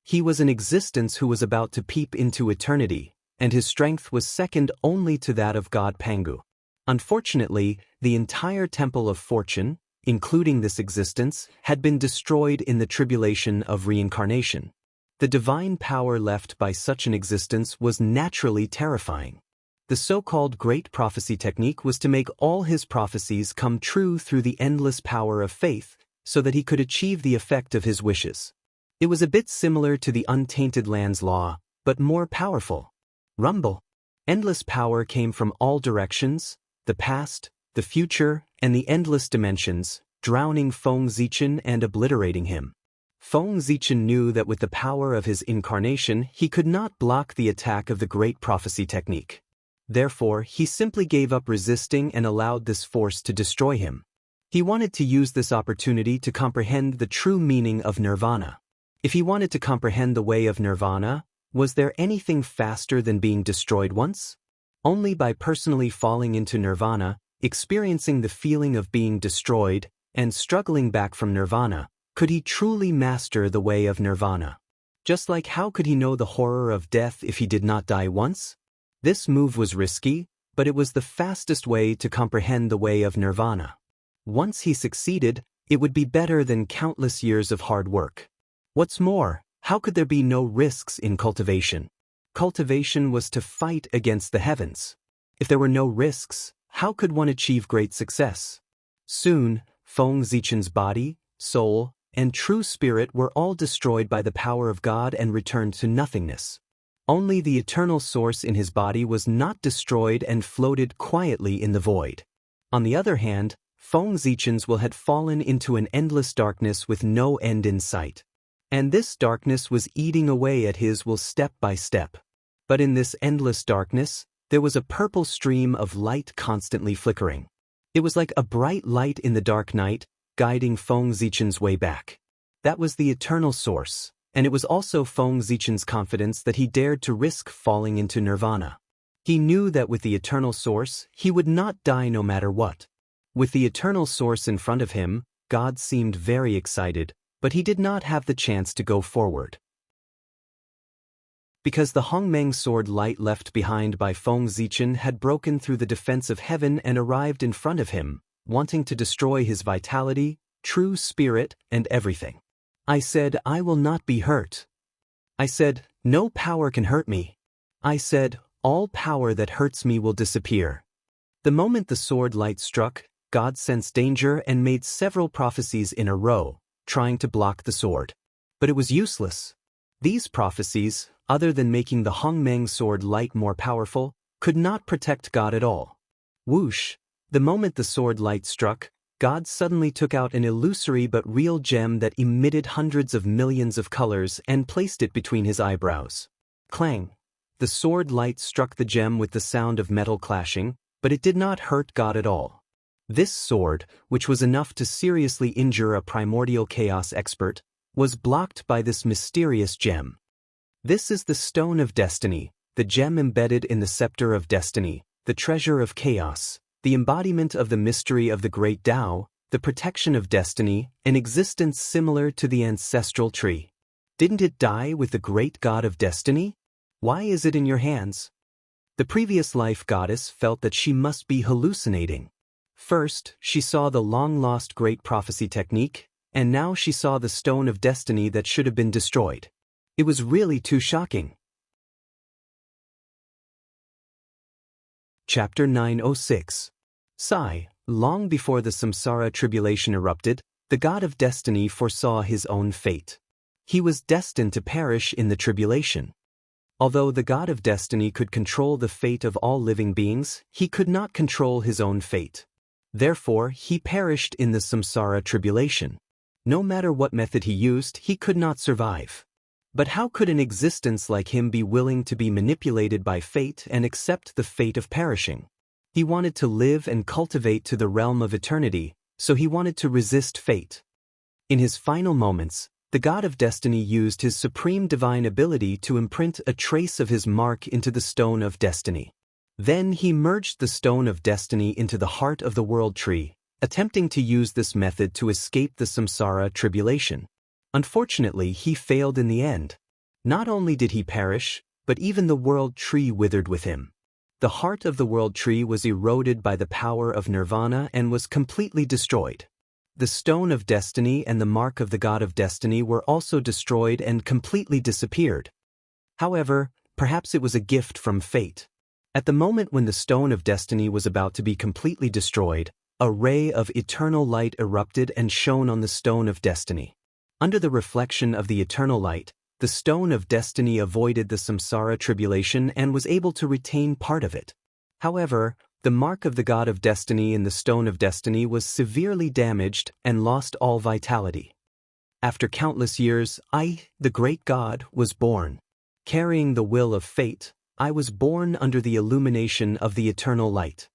He was an existence who was about to peep into eternity, and his strength was second only to that of god Pangu. Unfortunately, the entire Temple of Fortune, including this existence, had been destroyed in the tribulation of reincarnation. The divine power left by such an existence was naturally terrifying. The so-called Great Prophecy technique was to make all his prophecies come true through the endless power of faith, so that he could achieve the effect of his wishes. It was a bit similar to the Untainted Lands law, but more powerful. Rumble. Endless power came from all directions, the past, the future, and the endless dimensions, drowning Feng Zichen and obliterating him. Feng Zichen knew that with the power of his incarnation he could not block the attack of the Great Prophecy technique. Therefore, he simply gave up resisting and allowed this force to destroy him. He wanted to use this opportunity to comprehend the true meaning of nirvana. If he wanted to comprehend the way of nirvana, was there anything faster than being destroyed once? Only by personally falling into nirvana, experiencing the feeling of being destroyed, and struggling back from nirvana, could he truly master the way of nirvana. Just like how could he know the horror of death if he did not die once? This move was risky, but it was the fastest way to comprehend the way of nirvana. Once he succeeded, it would be better than countless years of hard work. What's more, how could there be no risks in cultivation? Cultivation was to fight against the heavens. If there were no risks, how could one achieve great success? Soon, Feng Zichen's body, soul, and true spirit were all destroyed by the power of God and returned to nothingness. Only the eternal source in his body was not destroyed and floated quietly in the void. On the other hand, Feng Zichen's will had fallen into an endless darkness with no end in sight. And this darkness was eating away at his will step by step. But in this endless darkness, there was a purple stream of light constantly flickering. It was like a bright light in the dark night, guiding Feng Zichen's way back. That was the eternal source, and it was also Feng Zichen's confidence that he dared to risk falling into nirvana. He knew that with the eternal source, he would not die no matter what. With the eternal source in front of him, God seemed very excited, but he did not have the chance to go forward. Because the Hongmeng sword light left behind by Feng Zichen had broken through the defense of heaven and arrived in front of him, wanting to destroy his vitality, true spirit, and everything. I said, I will not be hurt. I said, no power can hurt me. I said, all power that hurts me will disappear. The moment the sword light struck, God sensed danger and made several prophecies in a row, trying to block the sword. But it was useless. These prophecies, other than making the Hongmeng sword light more powerful, could not protect God at all. Whoosh! The moment the sword light struck, God suddenly took out an illusory but real gem that emitted hundreds of millions of colors and placed it between his eyebrows. Clang! The sword light struck the gem with the sound of metal clashing, but it did not hurt God at all. This sword, which was enough to seriously injure a primordial chaos expert, was blocked by this mysterious gem. This is the Stone of Destiny, the gem embedded in the Scepter of Destiny, the treasure of chaos, the embodiment of the mystery of the Great Tao, the protection of destiny, an existence similar to the ancestral tree. Didn't it die with the great god of destiny? Why is it in your hands? The previous life goddess felt that she must be hallucinating. First, she saw the long-lost Great Prophecy technique, and now she saw the Stone of Destiny that should have been destroyed. It was really too shocking. Chapter 906. Long before the samsara tribulation erupted, The god of destiny foresaw his own fate. He was destined to perish in the tribulation. Although the god of destiny could control the fate of all living beings, he could not control his own fate. Therefore, he perished in the samsara tribulation. No matter what method he used, he could not survive. But how could an existence like him be willing to be manipulated by fate and accept the fate of perishing? He wanted to live and cultivate to the realm of eternity, so he wanted to resist fate. In his final moments, the god of destiny used his supreme divine ability to imprint a trace of his mark into the stone of destiny. Then he merged the stone of destiny into the heart of the world tree, attempting to use this method to escape the samsara tribulation. Unfortunately, he failed in the end. Not only did he perish, but even the world tree withered with him. The heart of the world tree was eroded by the power of nirvana and was completely destroyed. The stone of destiny and the mark of the god of destiny were also destroyed and completely disappeared. However, perhaps it was a gift from fate. At the moment when the stone of destiny was about to be completely destroyed, a ray of eternal light erupted and shone on the stone of destiny. Under the reflection of the eternal light, the stone of destiny avoided the samsara tribulation and was able to retain part of it. However, the mark of the god of destiny in the stone of destiny was severely damaged and lost all vitality. After countless years, I, the great god, was born. Carrying the will of fate, I was born under the illumination of the eternal light.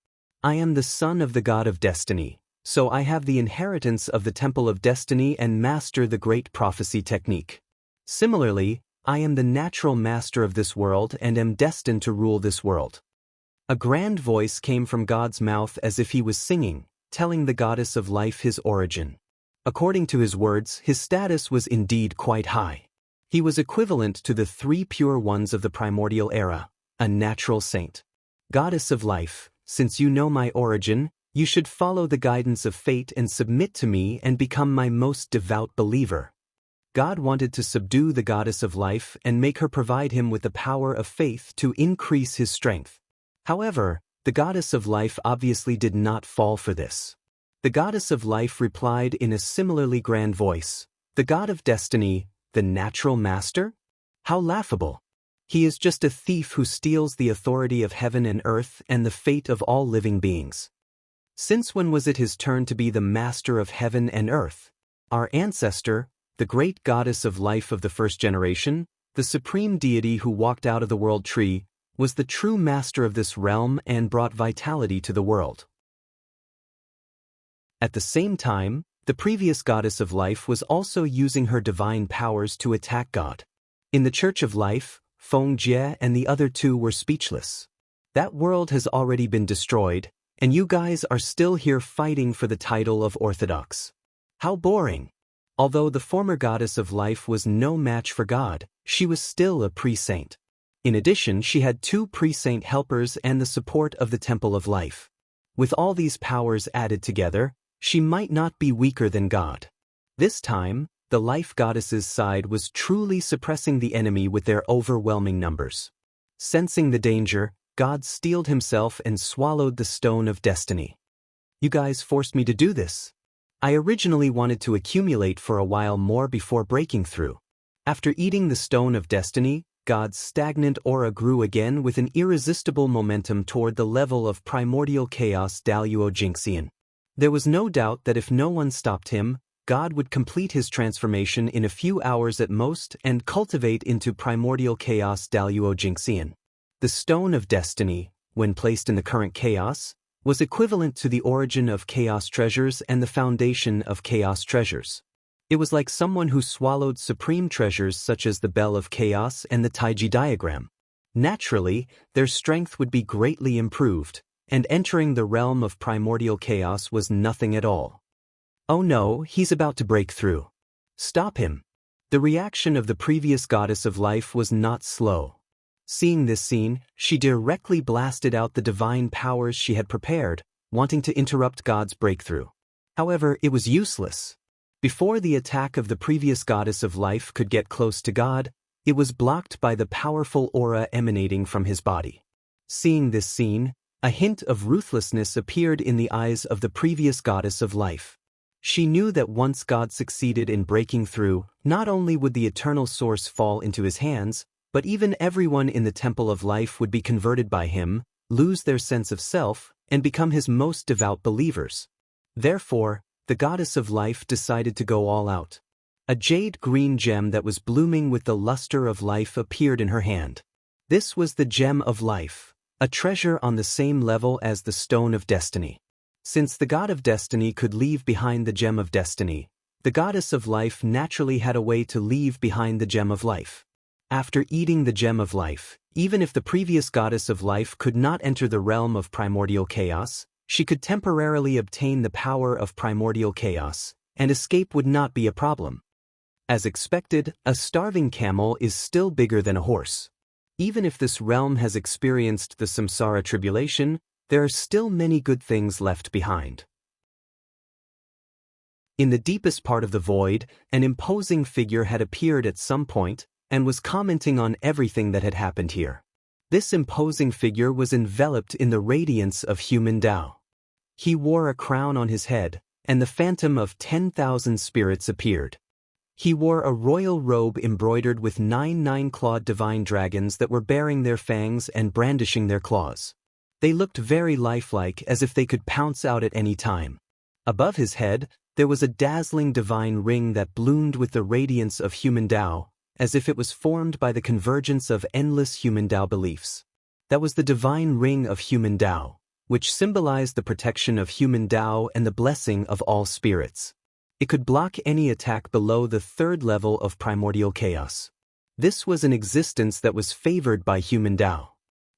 I am the son of the god of destiny, so I have the inheritance of the temple of destiny and master the great prophecy technique. Similarly, I am the natural master of this world and am destined to rule this world. A grand voice came from God's mouth as if he was singing, telling the goddess of life his origin. According to his words, his status was indeed quite high. He was equivalent to the three pure ones of the primordial era, a natural saint. Goddess of life, since you know my origin, you should follow the guidance of fate and submit to me and become my most devout believer. God wanted to subdue the goddess of life and make her provide him with the power of faith to increase his strength. However, the goddess of life obviously did not fall for this. The goddess of life replied in a similarly grand voice, "The god of destiny, the natural master? How laughable! He is just a thief who steals the authority of heaven and earth and the fate of all living beings. Since when was it his turn to be the master of heaven and earth? Our ancestor, the great goddess of life of the first generation, the supreme deity who walked out of the world tree, was the true master of this realm and brought vitality to the world." At the same time, the previous goddess of life was also using her divine powers to attack God. In the Church of Life, Feng Jie and the other two were speechless. That world has already been destroyed, and you guys are still here fighting for the title of Orthodox. How boring! Although the former goddess of life was no match for God, she was still a pre-saint. In addition, she had two pre-saint helpers and the support of the Temple of Life. With all these powers added together, she might not be weaker than God. This time, the life goddess's side was truly suppressing the enemy with their overwhelming numbers. Sensing the danger, God steeled himself and swallowed the stone of destiny. You guys forced me to do this. I originally wanted to accumulate for a while more before breaking through. After eating the stone of destiny, God's stagnant aura grew again with an irresistible momentum toward the level of primordial chaos Daluo Jingxian. There was no doubt that if no one stopped him, God would complete his transformation in a few hours at most and cultivate into primordial chaos Daluo Jingxian. The stone of destiny, when placed in the current chaos, was equivalent to the origin of chaos treasures and the foundation of chaos treasures. It was like someone who swallowed supreme treasures such as the Bell of Chaos and the Taiji diagram. Naturally, their strength would be greatly improved, and entering the realm of primordial chaos was nothing at all. Oh no, he's about to break through. Stop him. The reaction of the previous goddess of life was not slow. Seeing this scene, she directly blasted out the divine powers she had prepared, wanting to interrupt God's breakthrough. However, it was useless. Before the attack of the previous goddess of life could get close to God, it was blocked by the powerful aura emanating from his body. Seeing this scene, a hint of ruthlessness appeared in the eyes of the previous goddess of life. She knew that once God succeeded in breaking through, not only would the eternal source fall into his hands, but even everyone in the Temple of Life would be converted by him, lose their sense of self, and become his most devout believers. Therefore, the goddess of life decided to go all out. A jade-green gem that was blooming with the luster of life appeared in her hand. This was the gem of life, a treasure on the same level as the stone of destiny. Since the god of destiny could leave behind the gem of destiny, the goddess of life naturally had a way to leave behind the gem of life. After eating the gem of life, even if the previous goddess of life could not enter the realm of primordial chaos, she could temporarily obtain the power of primordial chaos, and escape would not be a problem. As expected, a starving camel is still bigger than a horse. Even if this realm has experienced the samsara tribulation, there are still many good things left behind. In the deepest part of the void, an imposing figure had appeared at some point, and was commenting on everything that had happened here. This imposing figure was enveloped in the radiance of human Tao. He wore a crown on his head, and the phantom of 10,000 spirits appeared. He wore a royal robe embroidered with 9 nine-clawed divine dragons that were baring their fangs and brandishing their claws. They looked very lifelike, as if they could pounce out at any time. Above his head, there was a dazzling divine ring that bloomed with the radiance of human Tao, as if it was formed by the convergence of endless human Tao beliefs. That was the divine ring of human Tao, which symbolized the protection of human Tao and the blessing of all spirits. It could block any attack below the 3rd level of primordial chaos. This was an existence that was favored by human Tao.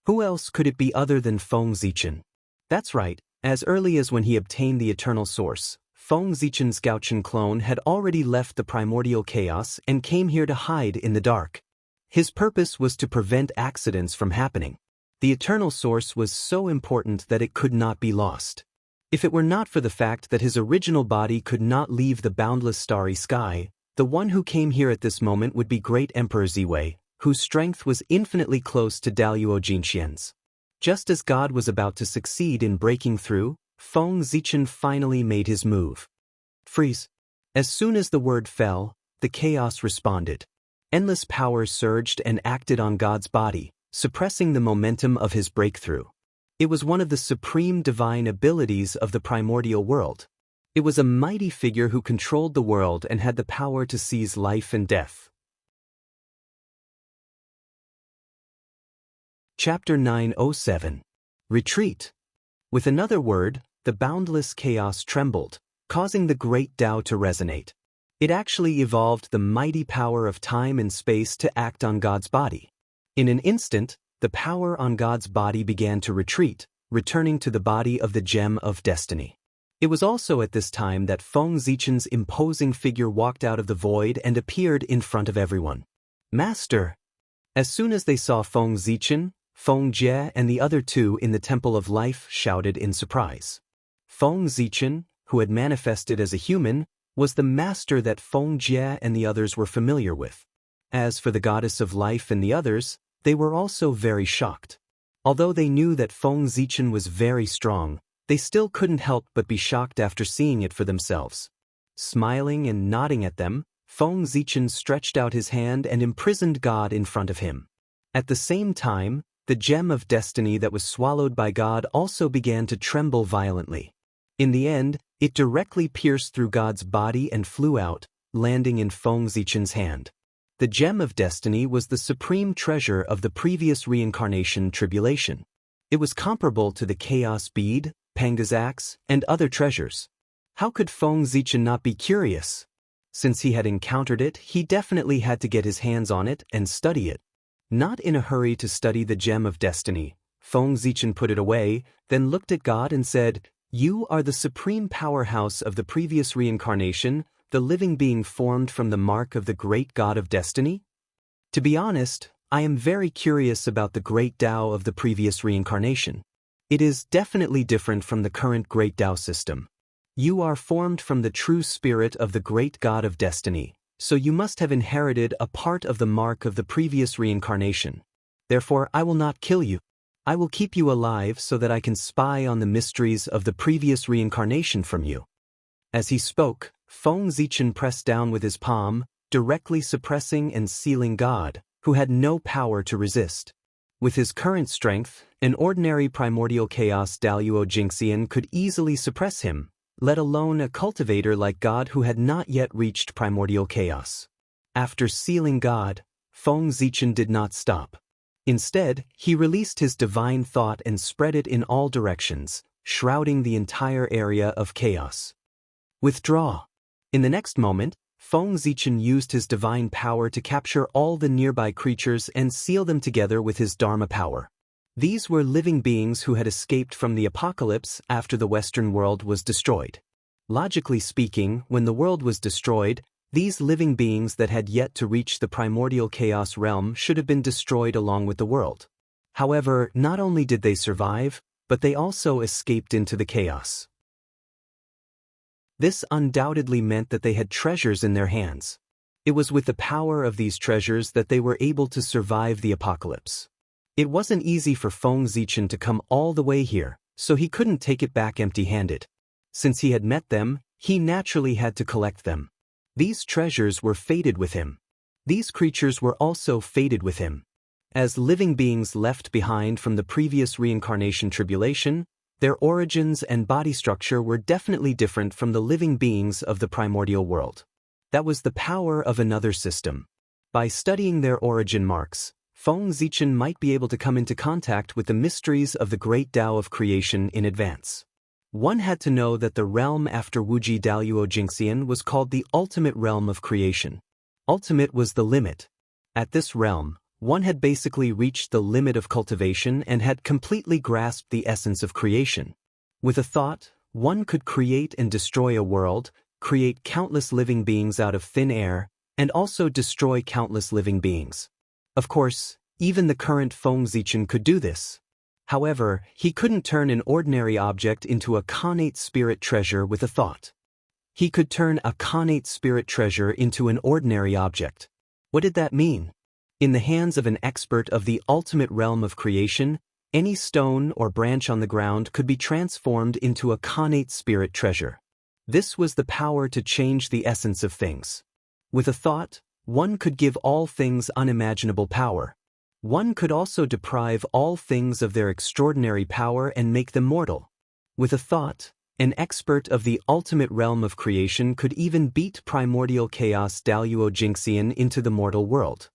Who else could it be other than Feng Zichen? That's right, as early as when he obtained the eternal source, Feng Zichen's Gaochen clone had already left the primordial chaos and came here to hide in the dark. His purpose was to prevent accidents from happening. The eternal source was so important that it could not be lost. If it were not for the fact that his original body could not leave the boundless starry sky, the one who came here at this moment would be Great Emperor Ziwei, whose strength was infinitely close to Daluo Jinxian's. Just as God was about to succeed in breaking through, Feng Zichen finally made his move. Freeze. As soon as the word fell, the chaos responded. Endless power surged and acted on God's body, suppressing the momentum of his breakthrough. It was one of the supreme divine abilities of the primordial world. It was a mighty figure who controlled the world and had the power to seize life and death. Chapter 907. Retreat. With another word, the boundless chaos trembled, causing the great Tao to resonate. It actually evolved the mighty power of time and space to act on God's body. In an instant, the power on God's body began to retreat, returning to the body of the gem of destiny. It was also at this time that Feng Zichen's imposing figure walked out of the void and appeared in front of everyone. Master! As soon as they saw Feng Zichen, Feng Jie and the other 2 in the Temple of Life shouted in surprise. Feng Zichen, who had manifested as a human, was the master that Feng Jie and the others were familiar with. As for the goddess of life and the others, they were also very shocked. Although they knew that Feng Zichen was very strong, they still couldn't help but be shocked after seeing it for themselves. Smiling and nodding at them, Feng Zichen stretched out his hand and imprisoned God in front of him. At the same time, the gem of destiny that was swallowed by God also began to tremble violently. In the end, it directly pierced through God's body and flew out, landing in Feng Zichen's hand. The gem of destiny was the supreme treasure of the previous reincarnation tribulation. It was comparable to the chaos bead, Panga's axe, and other treasures. How could Feng Zichen not be curious? Since he had encountered it, he definitely had to get his hands on it and study it. Not in a hurry to study the gem of destiny, Feng Zichen put it away, then looked at God and said, "You are the supreme powerhouse of the previous reincarnation, the living being formed from the mark of the great God of destiny? To be honest, I am very curious about the great Tao of the previous reincarnation. It is definitely different from the current great Tao system. You are formed from the true spirit of the great God of destiny, so you must have inherited a part of the mark of the previous reincarnation. Therefore, I will not kill you. I will keep you alive so that I can spy on the mysteries of the previous reincarnation from you." As he spoke, Feng Zichen pressed down with his palm, directly suppressing and sealing God, who had no power to resist. With his current strength, an ordinary primordial chaos Daluo Jingxian could easily suppress him, let alone a cultivator like God who had not yet reached primordial chaos. After sealing God, Feng Zichen did not stop. Instead, he released his divine thought and spread it in all directions, shrouding the entire area of chaos. Withdraw. In the next moment, Feng Zichen used his divine power to capture all the nearby creatures and seal them together with his Dharma power. These were living beings who had escaped from the apocalypse after the Western world was destroyed. Logically speaking, when the world was destroyed, these living beings that had yet to reach the primordial chaos realm should have been destroyed along with the world. However, not only did they survive, but they also escaped into the chaos. This undoubtedly meant that they had treasures in their hands. It was with the power of these treasures that they were able to survive the apocalypse. It wasn't easy for Feng Zichen to come all the way here, so he couldn't take it back empty-handed. Since he had met them, he naturally had to collect them. These treasures were fated with him. These creatures were also fated with him. As living beings left behind from the previous reincarnation tribulation, their origins and body structure were definitely different from the living beings of the primordial world. That was the power of another system. By studying their origin marks, Feng Zichen might be able to come into contact with the mysteries of the great Tao of creation in advance. One had to know that the realm after Wuji Daluo Jingxian was called the ultimate realm of creation. Ultimate was the limit. At this realm, one had basically reached the limit of cultivation and had completely grasped the essence of creation. With a thought, one could create and destroy a world, create countless living beings out of thin air, and also destroy countless living beings. Of course, even the current Feng Zichen could do this. However, he couldn't turn an ordinary object into a connate spirit treasure with a thought. He could turn a connate spirit treasure into an ordinary object. What did that mean? In the hands of an expert of the ultimate realm of creation, any stone or branch on the ground could be transformed into a connate spirit treasure. This was the power to change the essence of things. With a thought, one could give all things unimaginable power. One could also deprive all things of their extraordinary power and make them mortal. With a thought, an expert of the ultimate realm of creation could even beat primordial chaos Daluo Jingxian into the mortal world.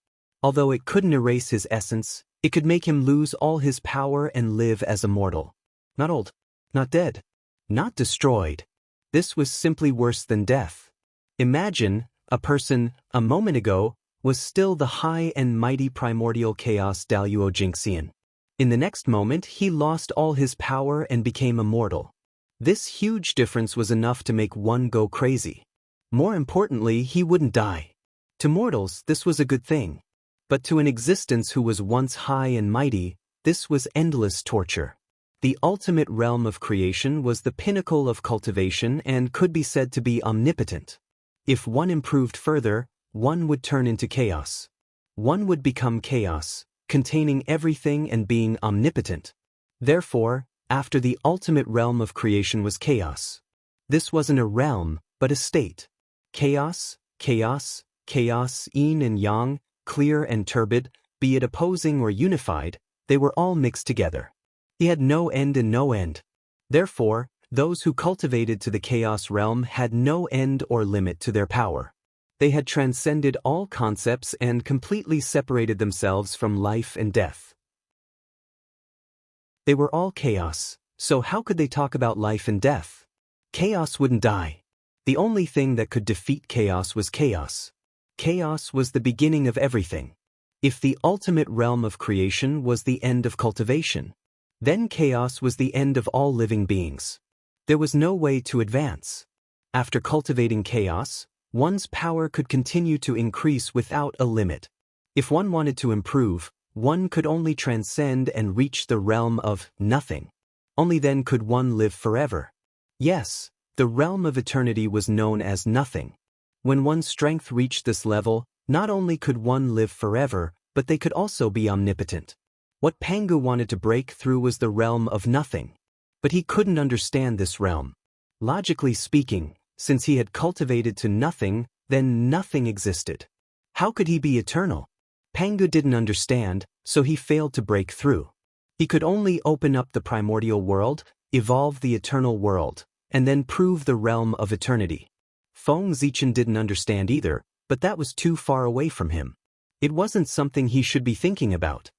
Although it couldn't erase his essence, it could make him lose all his power and live as a mortal. Not old, not dead, not destroyed. This was simply worse than death. Imagine, a person, a moment ago, was still the high and mighty primordial chaos Daluo Jingxian. In the next moment he lost all his power and became immortal. This huge difference was enough to make one go crazy. More importantly, he wouldn't die. To mortals, this was a good thing. But to an existence who was once high and mighty, this was endless torture. The ultimate realm of creation was the pinnacle of cultivation and could be said to be omnipotent. If one improved further, one would turn into chaos. One would become chaos, containing everything and being omnipotent. Therefore, after the ultimate realm of creation was chaos. This wasn't a realm, but a state. Chaos, chaos, chaos, yin and yang, clear and turbid, be it opposing or unified, they were all mixed together. He had no end and no end. Therefore, those who cultivated to the chaos realm had no end or limit to their power. They had transcended all concepts and completely separated themselves from life and death. They were all chaos, so how could they talk about life and death? Chaos wouldn't die. The only thing that could defeat chaos was chaos. Chaos was the beginning of everything. If the ultimate realm of creation was the end of cultivation, then chaos was the end of all living beings. There was no way to advance. After cultivating chaos, one's power could continue to increase without a limit. If one wanted to improve, one could only transcend and reach the realm of nothing. Only then could one live forever. Yes, the realm of eternity was known as nothing. When one's strength reached this level, not only could one live forever, but they could also be omnipotent. What Pangu wanted to break through was the realm of nothing. But he couldn't understand this realm. Logically speaking, Since he had cultivated to nothing, then nothing existed. How could he be eternal? Pangu didn't understand, so he failed to break through. He could only open up the primordial world, evolve the eternal world, and then prove the realm of eternity. Feng Zichen didn't understand either, but that was too far away from him. It wasn't something he should be thinking about.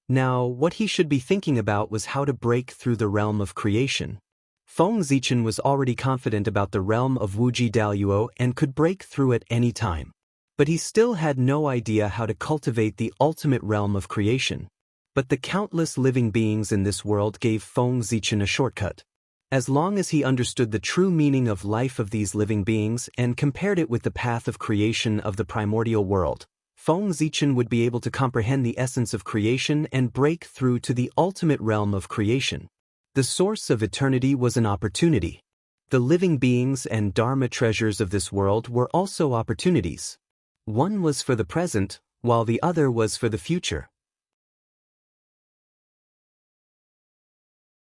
Now, what he should be thinking about was how to break through the realm of creation. Feng Zichen was already confident about the realm of Wuji Daluo and could break through at any time. But he still had no idea how to cultivate the ultimate realm of creation. But the countless living beings in this world gave Feng Zichen a shortcut. As long as he understood the true meaning of life of these living beings and compared it with the path of creation of the primordial world, Feng Zichen would be able to comprehend the essence of creation and break through to the ultimate realm of creation. The source of eternity was an opportunity. The living beings and Dharma treasures of this world were also opportunities. One was for the present, while the other was for the future.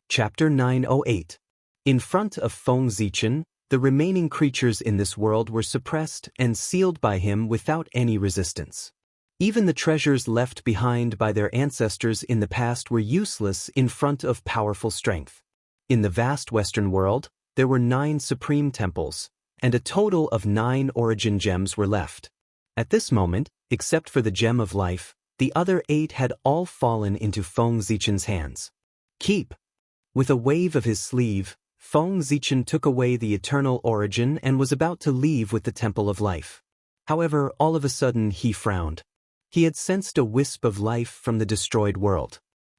Chapter 908. In front of Feng Zichen, the remaining creatures in this world were suppressed and sealed by him without any resistance. Even the treasures left behind by their ancestors in the past were useless in front of powerful strength. In the vast Western world, there were 9 supreme temples, and a total of 9 origin gems were left. At this moment, except for the gem of life, the other 8 had all fallen into Feng Zichen's hands. Keep! With a wave of his sleeve, Feng Zichen took away the eternal origin and was about to leave with the Temple of Life. However, all of a sudden he frowned. He had sensed a wisp of life from the destroyed world.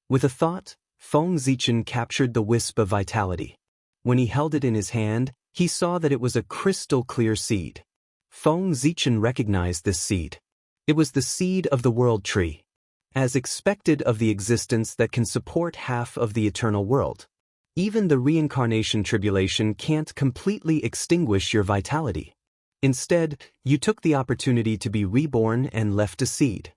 With a thought, Feng Zichen captured the wisp of vitality. When he held it in his hand, he saw that it was a crystal-clear seed. Feng Zichen recognized this seed. It was the seed of the world tree, as expected of the existence that can support half of the eternal world. Even the reincarnation tribulation can't completely extinguish your vitality. Instead, you took the opportunity to be reborn and left a seed.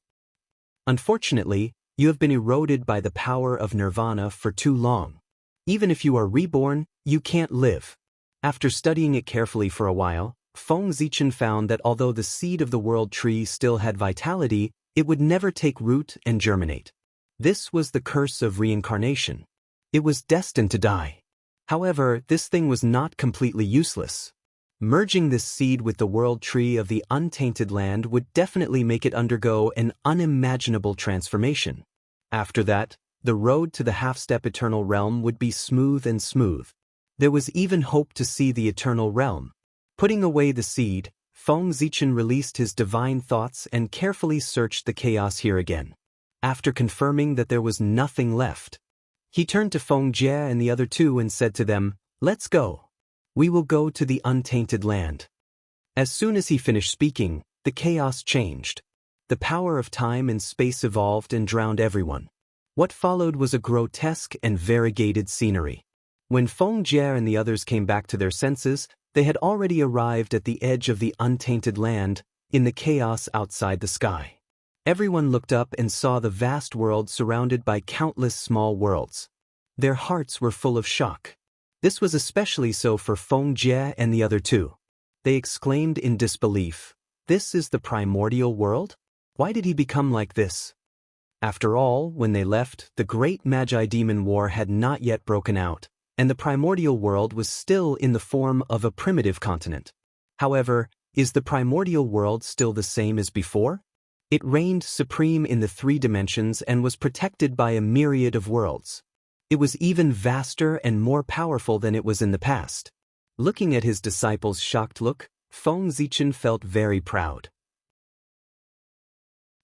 Unfortunately, you have been eroded by the power of nirvana for too long. Even if you are reborn, you can't live. After studying it carefully for a while, Feng Zichen found that although the seed of the world tree still had vitality, it would never take root and germinate. This was the curse of reincarnation. It was destined to die. However, this thing was not completely useless. Merging this seed with the world tree of the untainted land would definitely make it undergo an unimaginable transformation. After that, the road to the half-step eternal realm would be smooth and smooth. There was even hope to see the eternal realm. Putting away the seed, Feng Zichen released his divine thoughts and carefully searched the chaos here again. After confirming that there was nothing left, he turned to Feng Jie and the other 2 and said to them, "Let's go. We will go to the untainted land." As soon as he finished speaking, the chaos changed. The power of time and space evolved and drowned everyone. What followed was a grotesque and variegated scenery. When Feng Jie and the others came back to their senses, they had already arrived at the edge of the untainted land, in the chaos outside the sky. Everyone looked up and saw the vast world surrounded by countless small worlds. Their hearts were full of shock. This was especially so for Feng Jie and the other 2. They exclaimed in disbelief, "This is the primordial world? Why did he become like this?" After all, when they left, the great Magi-Demon War had not yet broken out, and the primordial world was still in the form of a primitive continent. However, is the primordial world still the same as before? It reigned supreme in the 3 dimensions and was protected by a myriad of worlds. It was even vaster and more powerful than it was in the past. Looking at his disciples' shocked look, Feng Zichen felt very proud.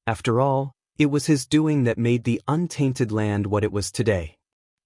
After all, it was his doing that made the untainted land what it was today.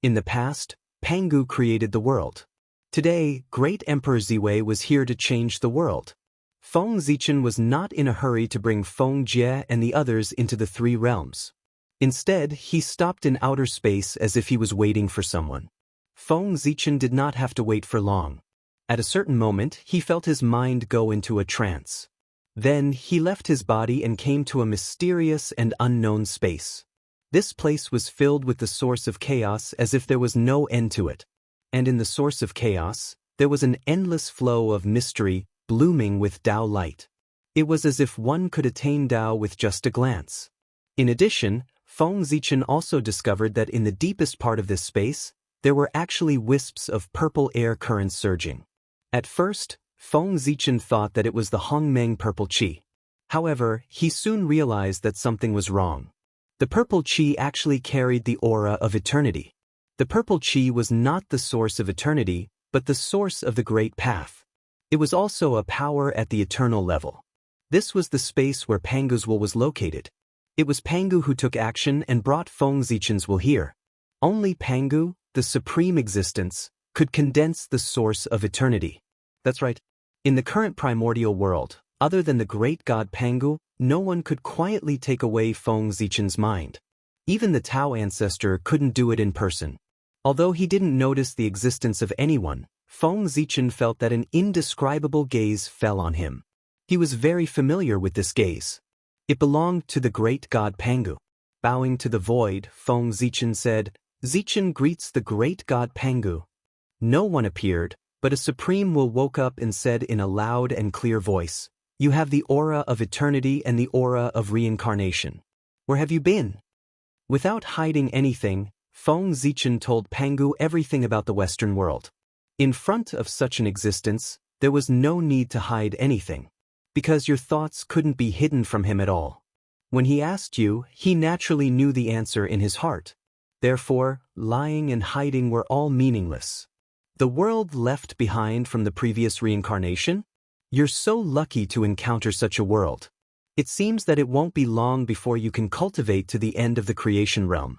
In the past, Pangu created the world. Today, Great Emperor Ziwei was here to change the world. Feng Zichen was not in a hurry to bring Feng Jie and the others into the 3 realms. Instead, he stopped in outer space as if he was waiting for someone. Feng Zichen did not have to wait for long. At a certain moment, he felt his mind go into a trance. Then, he left his body and came to a mysterious and unknown space. This place was filled with the source of chaos as if there was no end to it. And in the source of chaos, There was an endless flow of mystery, blooming with Tao light. It was as if one could attain Tao with just a glance. In addition, Feng Zichen also discovered that in the deepest part of this space, there were actually wisps of purple air currents surging. At first, Feng Zichen thought that it was the Hongmeng purple qi. However, he soon realized that something was wrong. The purple qi actually carried the aura of eternity. The purple qi was not the source of eternity, but the source of the great path. It was also a power at the eternal level. This was the space where Pangu's will was located. It was Pangu who took action and brought Feng Zichen's will here. Only Pangu, the supreme existence, could condense the source of eternity. That's right. In the current primordial world, other than the great god Pangu, no one could quietly take away Feng Zichen's mind. Even the Tao ancestor couldn't do it in person. Although he didn't notice the existence of anyone, Feng Zichen felt that an indescribable gaze fell on him. He was very familiar with this gaze. It belonged to the great god Pangu. Bowing to the void, Feng Zichen said, "Zichen greets the great god Pangu." No one appeared, but a supreme will woke up and said in a loud and clear voice, "You have the aura of eternity and the aura of reincarnation. Where have you been?" Without hiding anything, Feng Zichen told Pangu everything about the Western world. In front of such an existence, there was no need to hide anything, because your thoughts couldn't be hidden from him at all. When he asked you, he naturally knew the answer in his heart. Therefore, lying and hiding were all meaningless. The world left behind from the previous reincarnation? You're so lucky to encounter such a world. It seems that it won't be long before you can cultivate to the end of the creation realm.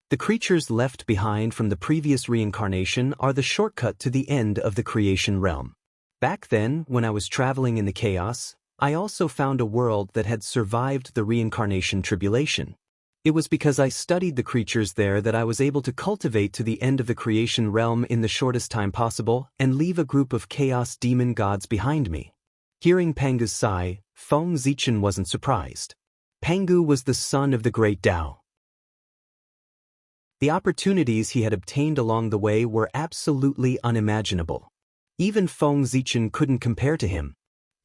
The creatures left behind from the previous reincarnation are the shortcut to the end of the creation realm. Back then, when I was traveling in the chaos, I also found a world that had survived the reincarnation tribulation. It was because I studied the creatures there that I was able to cultivate to the end of the creation realm in the shortest time possible and leave a group of chaos demon gods behind me. Hearing Pangu's sigh, Feng Zichen wasn't surprised. Pangu was the son of the great Tao. The opportunities he had obtained along the way were absolutely unimaginable. Even Feng Zichen couldn't compare to him.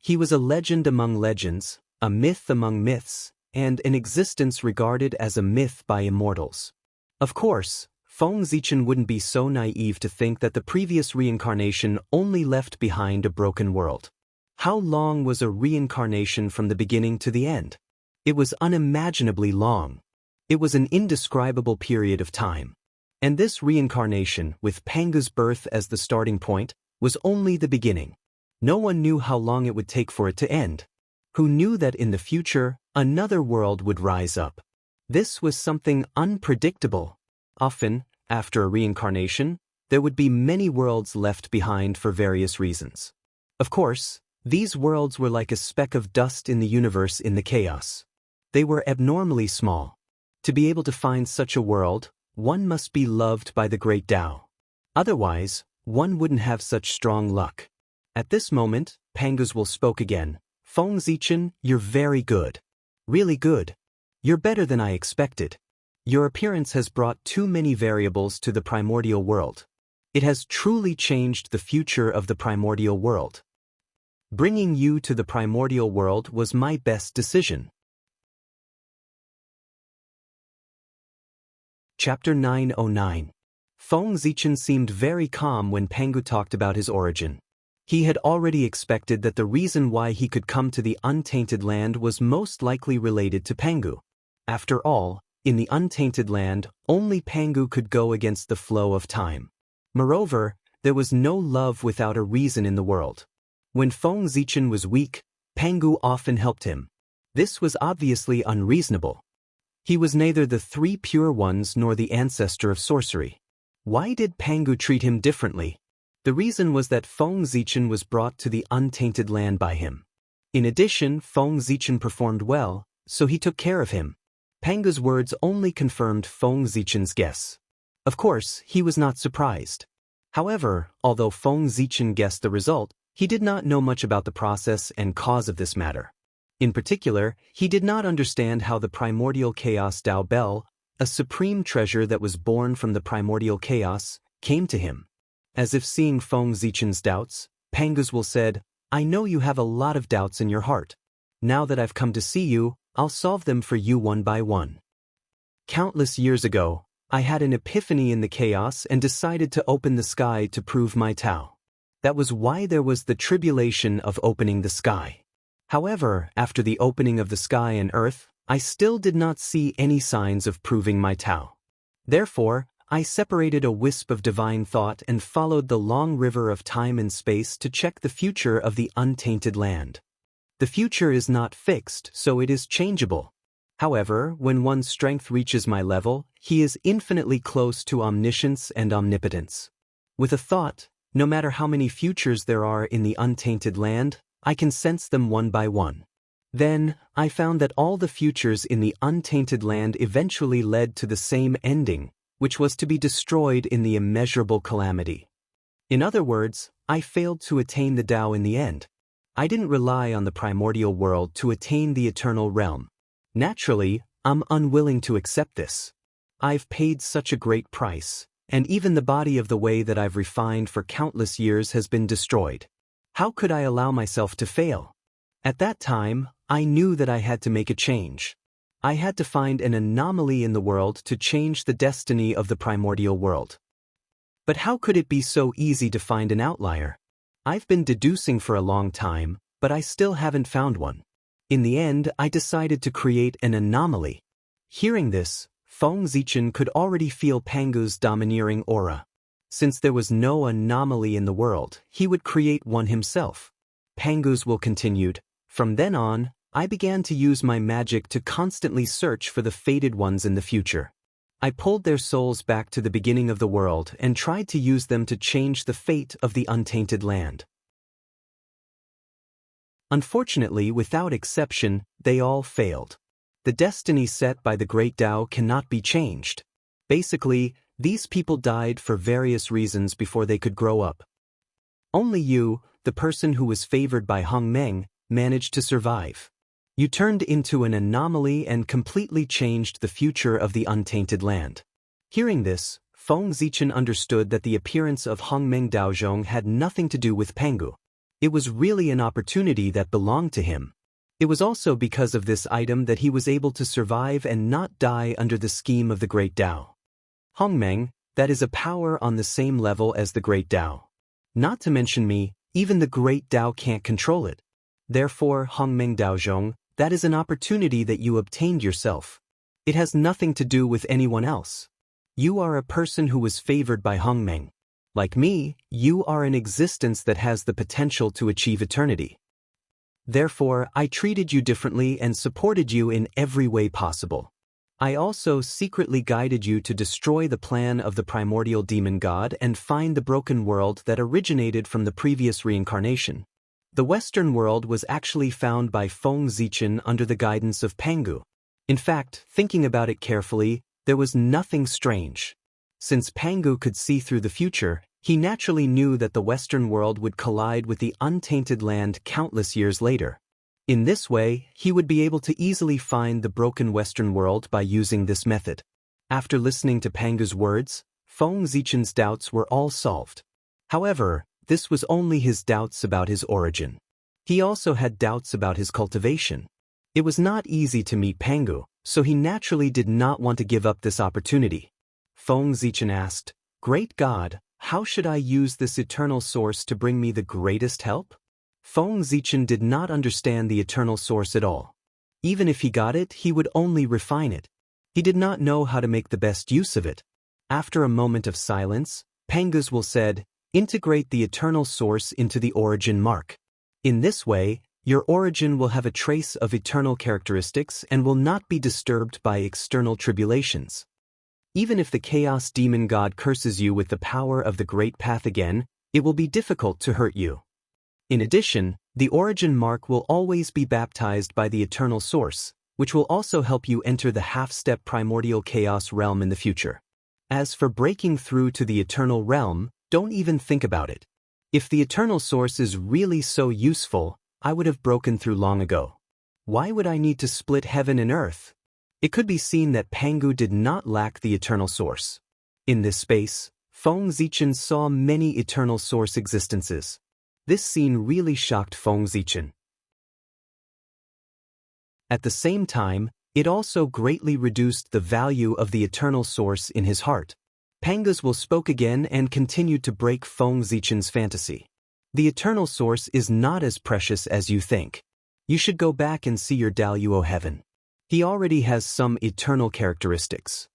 He was a legend among legends, a myth among myths, and an existence regarded as a myth by immortals. Of course, Feng Zichen wouldn't be so naive to think that the previous reincarnation only left behind a broken world. How long was a reincarnation from the beginning to the end? It was unimaginably long. It was an indescribable period of time. And this reincarnation, with Pangu's birth as the starting point, was only the beginning. No one knew how long it would take for it to end. Who knew that in the future, another world would rise up? This was something unpredictable. Often, after a reincarnation, there would be many worlds left behind for various reasons. Of course, these worlds were like a speck of dust in the universe in the chaos. They were abnormally small. To be able to find such a world, one must be loved by the great Tao. Otherwise, one wouldn't have such strong luck. At this moment, Pangu's will spoke again. "Feng Zichen, you're very good. Really good. You're better than I expected. Your appearance has brought too many variables to the primordial world. It has truly changed the future of the primordial world. Bringing you to the primordial world was my best decision." Chapter 909. Feng Zichen seemed very calm when Pangu talked about his origin. He had already expected that the reason why he could come to the untainted land was most likely related to Pangu. After all, in the untainted land, only Pangu could go against the flow of time. Moreover, there was no love without a reason in the world. When Feng Zichen was weak, Pangu often helped him. This was obviously unreasonable. He was neither the three pure ones nor the ancestor of sorcery. Why did Pangu treat him differently? The reason was that Feng Zichen was brought to the untainted land by him. In addition, Feng Zichen performed well, so he took care of him. Pangu's words only confirmed Feng Zichen's guess. Of course, he was not surprised. However, although Feng Zichen guessed the result, he did not know much about the process and cause of this matter. In particular, he did not understand how the primordial chaos Tao Bell, a supreme treasure that was born from the primordial chaos, came to him. As if seeing Feng Zichen's doubts, Pangu's said, "I know you have a lot of doubts in your heart. Now that I've come to see you, I'll solve them for you one by one." Countless years ago, I had an epiphany in the chaos and decided to open the sky to prove my Tao. That was why there was the tribulation of opening the sky. However, after the opening of the sky and earth, I still did not see any signs of proving my Tao. Therefore, I separated a wisp of divine thought and followed the long river of time and space to check the future of the untainted land. The future is not fixed, so it is changeable. However, when one's strength reaches my level, he is infinitely close to omniscience and omnipotence. With a thought, no matter how many futures there are in the untainted land, I can sense them one by one. Then, I found that all the futures in the untainted land eventually led to the same ending, which was to be destroyed in the immeasurable calamity. In other words, I failed to attain the Tao in the end. I didn't rely on the primordial world to attain the eternal realm. Naturally, I'm unwilling to accept this. I've paid such a great price, and even the body of the way that I've refined for countless years has been destroyed. How could I allow myself to fail? At that time, I knew that I had to make a change. I had to find an anomaly in the world to change the destiny of the primordial world. But how could it be so easy to find an outlier? I've been deducing for a long time, but I still haven't found one. In the end, I decided to create an anomaly. Hearing this, Feng Zichen could already feel Pangu's domineering aura. Since there was no anomaly in the world, he would create one himself. Pangu's continued, "From then on, I began to use my magic to constantly search for the fated ones in the future. I pulled their souls back to the beginning of the world and tried to use them to change the fate of the untainted land. Unfortunately, without exception, they all failed. The destiny set by the Great Tao cannot be changed. Basically, these people died for various reasons before they could grow up. Only you, the person who was favored by Hongmeng, managed to survive. You turned into an anomaly and completely changed the future of the untainted land." Hearing this, Feng Zichen understood that the appearance of Hongmeng Daozhong had nothing to do with Pangu. It was really an opportunity that belonged to him. It was also because of this item that he was able to survive and not die under the scheme of the Great Tao. Hongmeng, that is a power on the same level as the Great Tao. Not to mention me, even the Great Tao can't control it. Therefore, Hongmeng Daozhong, that is an opportunity that you obtained yourself. It has nothing to do with anyone else. You are a person who was favored by Hongmeng. Like me, you are an existence that has the potential to achieve eternity. Therefore, I treated you differently and supported you in every way possible. I also secretly guided you to destroy the plan of the primordial demon god and find the broken world that originated from the previous reincarnation. The Western world was actually found by Feng Zichen under the guidance of Pangu. In fact, thinking about it carefully, there was nothing strange. Since Pangu could see through the future, he naturally knew that the Western world would collide with the untainted land countless years later. In this way, he would be able to easily find the broken Western world by using this method. After listening to Pangu's words, Feng Zichen's doubts were all solved. However, this was only his doubts about his origin. He also had doubts about his cultivation. It was not easy to meet Pangu, so he naturally did not want to give up this opportunity. Feng Zichen asked, "Great God, how should I use this eternal source to bring me the greatest help?" Feng Zichen did not understand the eternal source at all. Even if he got it, he would only refine it. He did not know how to make the best use of it. After a moment of silence, Pangu said, "Integrate the eternal source into the origin mark. In this way, your origin will have a trace of eternal characteristics and will not be disturbed by external tribulations. Even if the chaos demon god curses you with the power of the great path again, it will be difficult to hurt you. In addition, the origin mark will always be baptized by the eternal source, which will also help you enter the half-step primordial chaos realm in the future. As for breaking through to the eternal realm, don't even think about it. If the eternal source is really so useful, I would have broken through long ago. Why would I need to split heaven and earth?" It could be seen that Pangu did not lack the eternal source. In this space, Feng Zichen saw many eternal source existences. This scene really shocked Feng Zichen. At the same time, it also greatly reduced the value of the eternal source in his heart. Pangus will spoke again and continued to break Feng Zichen's fantasy. The eternal source is not as precious as you think. You should go back and see your Daluo heaven. He already has some eternal characteristics.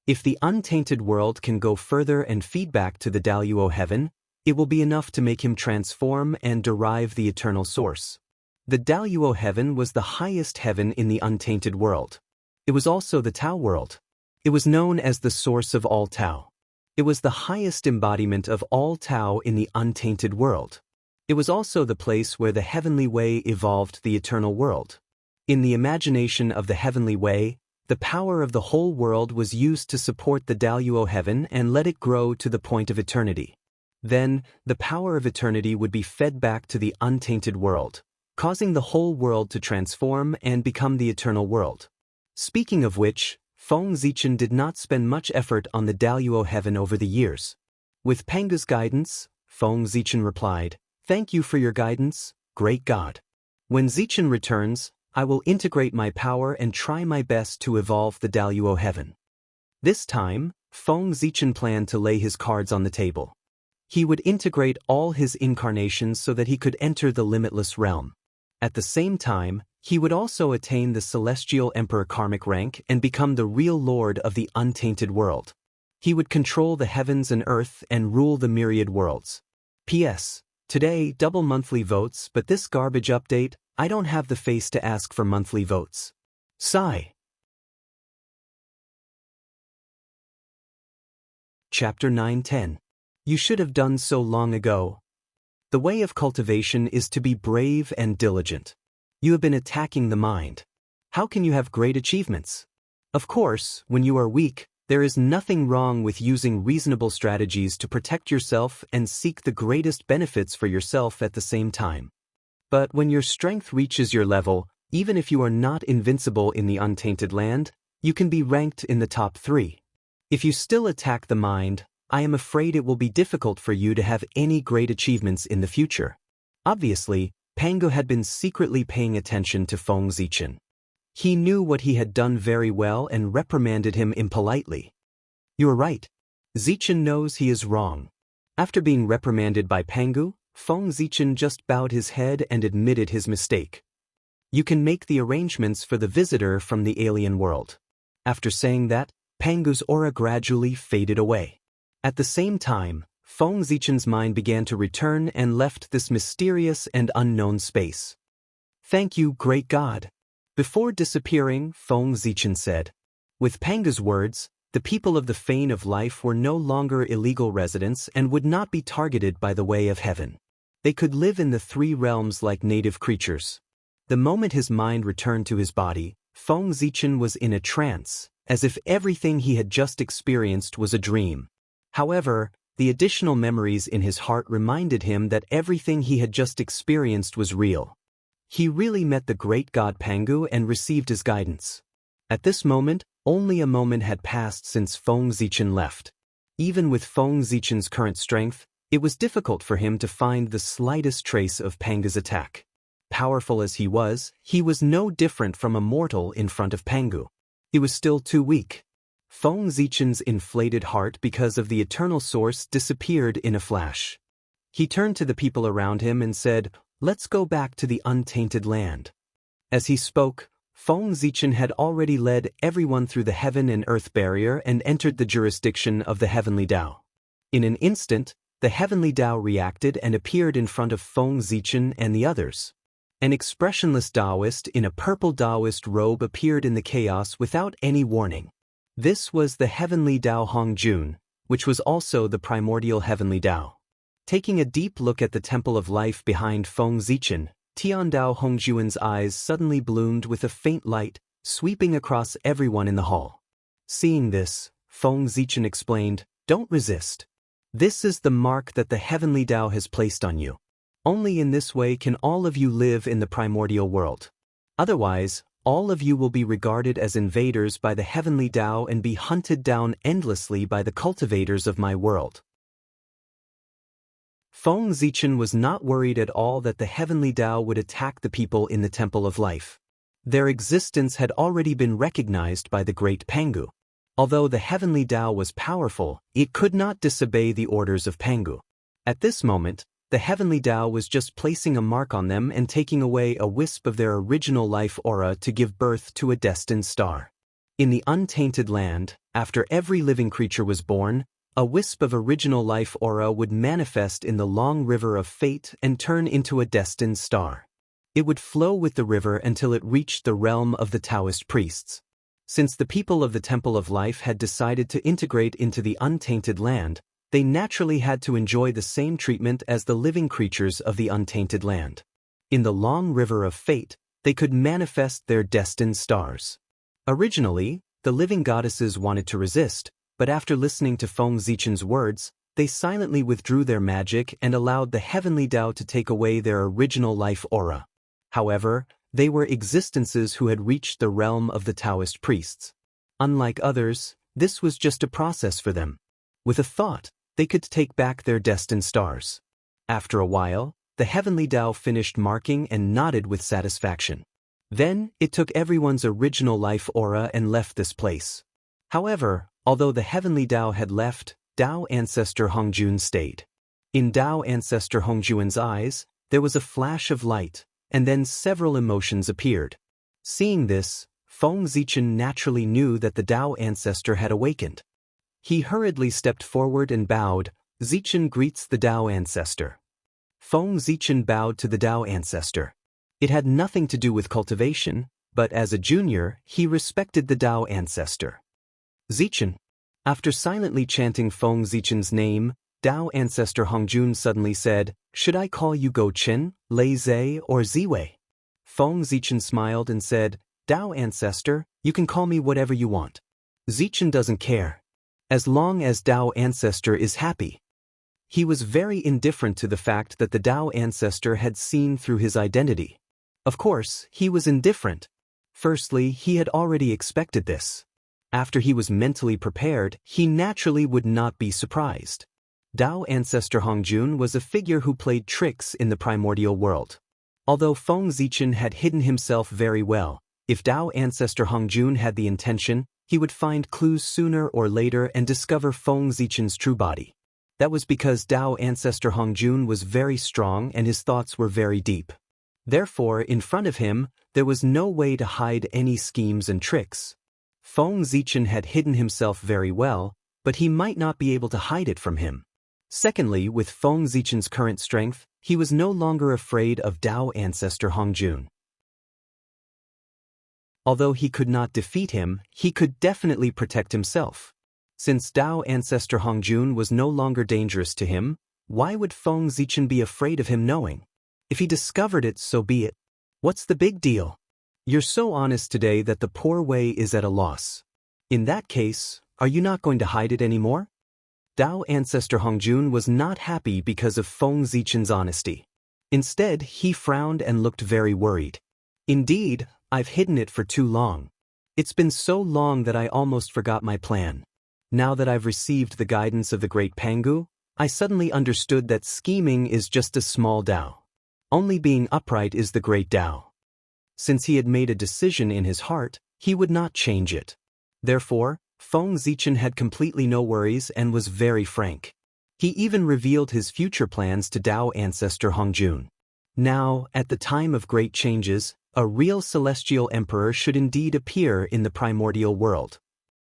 If the untainted world can go further and feed back to the Daluo heaven, it will be enough to make him transform and derive the eternal source. The Daluo heaven was the highest heaven in the untainted world. It was also the Tao world. It was known as the source of all Tao. It was the highest embodiment of all Tao in the untainted world. It was also the place where the heavenly way evolved the eternal world. In the imagination of the heavenly way, the power of the whole world was used to support the Daluo heaven and let it grow to the point of eternity. Then, the power of eternity would be fed back to the untainted world, causing the whole world to transform and become the eternal world. Speaking of which, Feng Zichen did not spend much effort on the Daluo heaven over the years. With Pangu's guidance, Feng Zichen replied, "Thank you for your guidance, great God. When Zichen returns, I will integrate my power and try my best to evolve the Daluo heaven." This time, Feng Zichen planned to lay his cards on the table. He would integrate all his incarnations so that he could enter the limitless realm. At the same time, he would also attain the Celestial Emperor karmic rank and become the real lord of the untainted world. He would control the heavens and earth and rule the myriad worlds. P.S. Today, double monthly votes, but this garbage update, I don't have the face to ask for monthly votes. Sigh. Chapter 9-10. You should have done so long ago. The way of cultivation is to be brave and diligent. You have been attacking the mind. How can you have great achievements? Of course, when you are weak, there is nothing wrong with using reasonable strategies to protect yourself and seek the greatest benefits for yourself at the same time. But when your strength reaches your level, even if you are not invincible in the untainted land, you can be ranked in the top 3. If you still attack the mind, I am afraid it will be difficult for you to have any great achievements in the future. Obviously, Pangu had been secretly paying attention to Feng Zichen. He knew what he had done very well and reprimanded him impolitely. You are right. Zichen knows he is wrong. After being reprimanded by Pangu, Feng Zichen just bowed his head and admitted his mistake. You can make the arrangements for the visitor from the alien world. After saying that, Pangu's aura gradually faded away. At the same time, Feng Zichen's mind began to return and left this mysterious and unknown space. Thank you, great God. Before disappearing, Feng Zichen said. With Pangu's words, the people of the Fane of Life were no longer illegal residents and would not be targeted by the way of heaven. They could live in the 3 realms like native creatures. The moment his mind returned to his body, Feng Zichen was in a trance, as if everything he had just experienced was a dream. However, the additional memories in his heart reminded him that everything he had just experienced was real. He really met the great god Pangu and received his guidance. At this moment, only a moment had passed since Feng Zichen left. Even with Feng Zichen's current strength, it was difficult for him to find the slightest trace of Pangu's attack. Powerful as he was no different from a mortal in front of Pangu. He was still too weak. Feng Zichen's inflated heart because of the eternal source disappeared in a flash. He turned to the people around him and said, "Let's go back to the untainted land." As he spoke, Feng Zichen had already led everyone through the heaven and earth barrier and entered the jurisdiction of the heavenly Tao. In an instant, the heavenly Tao reacted and appeared in front of Feng Zichen and the others. An expressionless Taoist in a purple Taoist robe appeared in the chaos without any warning. This was the heavenly Tao Hongjun, which was also the primordial heavenly Tao. Taking a deep look at the temple of life behind Feng Zichen, Tiandao Hongjuan's eyes suddenly bloomed with a faint light, sweeping across everyone in the hall. Seeing this, Feng Zichen explained, "Don't resist. This is the mark that the heavenly Tao has placed on you. Only in this way can all of you live in the primordial world. Otherwise, All of you will be regarded as invaders by the heavenly Tao and be hunted down endlessly by the cultivators of my world. Feng Zichen was not worried at all that the heavenly Tao would attack the people in the Temple of Life. Their existence had already been recognized by the great Pangu. Although the heavenly Tao was powerful, it could not disobey the orders of Pangu. At this moment, the heavenly Tao was just placing a mark on them and taking away a wisp of their original life aura to give birth to a destined star. In the untainted land, after every living creature was born, a wisp of original life aura would manifest in the long river of fate and turn into a destined star. It would flow with the river until it reached the realm of the Taoist priests. Since the people of the Temple of Life had decided to integrate into the untainted land, they naturally had to enjoy the same treatment as the living creatures of the untainted land. In the long river of fate, they could manifest their destined stars. Originally, the living goddesses wanted to resist, but after listening to Feng Zichen's words, they silently withdrew their magic and allowed the heavenly Tao to take away their original life aura. However, they were existences who had reached the realm of the Taoist priests. Unlike others, this was just a process for them. With a thought, they could take back their destined stars. After a while, the heavenly Tao finished marking and nodded with satisfaction. Then, it took everyone's original life aura and left this place. However, although the heavenly Tao had left, Tao Ancestor Hongjun stayed. In Tao Ancestor Hongjun's eyes, there was a flash of light, and then several emotions appeared. Seeing this, Feng Zichen naturally knew that the Tao Ancestor had awakened. He hurriedly stepped forward and bowed. Zichen greets the Tao Ancestor. Feng Zichen bowed to the Tao Ancestor. It had nothing to do with cultivation, but as a junior, he respected the Tao Ancestor. Zichen. After silently chanting Feng Zichen's name, Tao Ancestor Hongjun suddenly said, "Should I call you Go Chen, Lei Zhe, or Ziwei?" Feng Zichen smiled and said, "Tao Ancestor, you can call me whatever you want." Zichen doesn't care. As long as Tao Ancestor is happy. He was very indifferent to the fact that the Tao Ancestor had seen through his identity. Of course, he was indifferent. Firstly, he had already expected this. After he was mentally prepared, he naturally would not be surprised. Tao Ancestor Hongjun was a figure who played tricks in the primordial world. Although Feng Zichen had hidden himself very well, if Tao Ancestor Hongjun had the intention, he would find clues sooner or later and discover Feng Zichen's true body. That was because Tao Ancestor Hongjun was very strong and his thoughts were very deep. Therefore, in front of him, there was no way to hide any schemes and tricks. Feng Zichen had hidden himself very well, but he might not be able to hide it from him. Secondly, with Feng Zichen's current strength, he was no longer afraid of Tao Ancestor Hongjun. Although he could not defeat him, he could definitely protect himself. Since Tao Ancestor Hongjun was no longer dangerous to him, why would Feng Zichen be afraid of him knowing? If he discovered it, so be it. What's the big deal? You're so honest today that the poor way is at a loss. In that case, are you not going to hide it anymore? Tao Ancestor Hongjun was not happy because of Feng Zichen's honesty. Instead, he frowned and looked very worried. Indeed, I've hidden it for too long. It's been so long that I almost forgot my plan. Now that I've received the guidance of the great Pangu, I suddenly understood that scheming is just a small Tao. Only being upright is the great Tao. Since he had made a decision in his heart, he would not change it. Therefore, Feng Zichen had completely no worries and was very frank. He even revealed his future plans to Tao Ancestor Hongjun. Now, at the time of great changes, a real celestial emperor should indeed appear in the primordial world.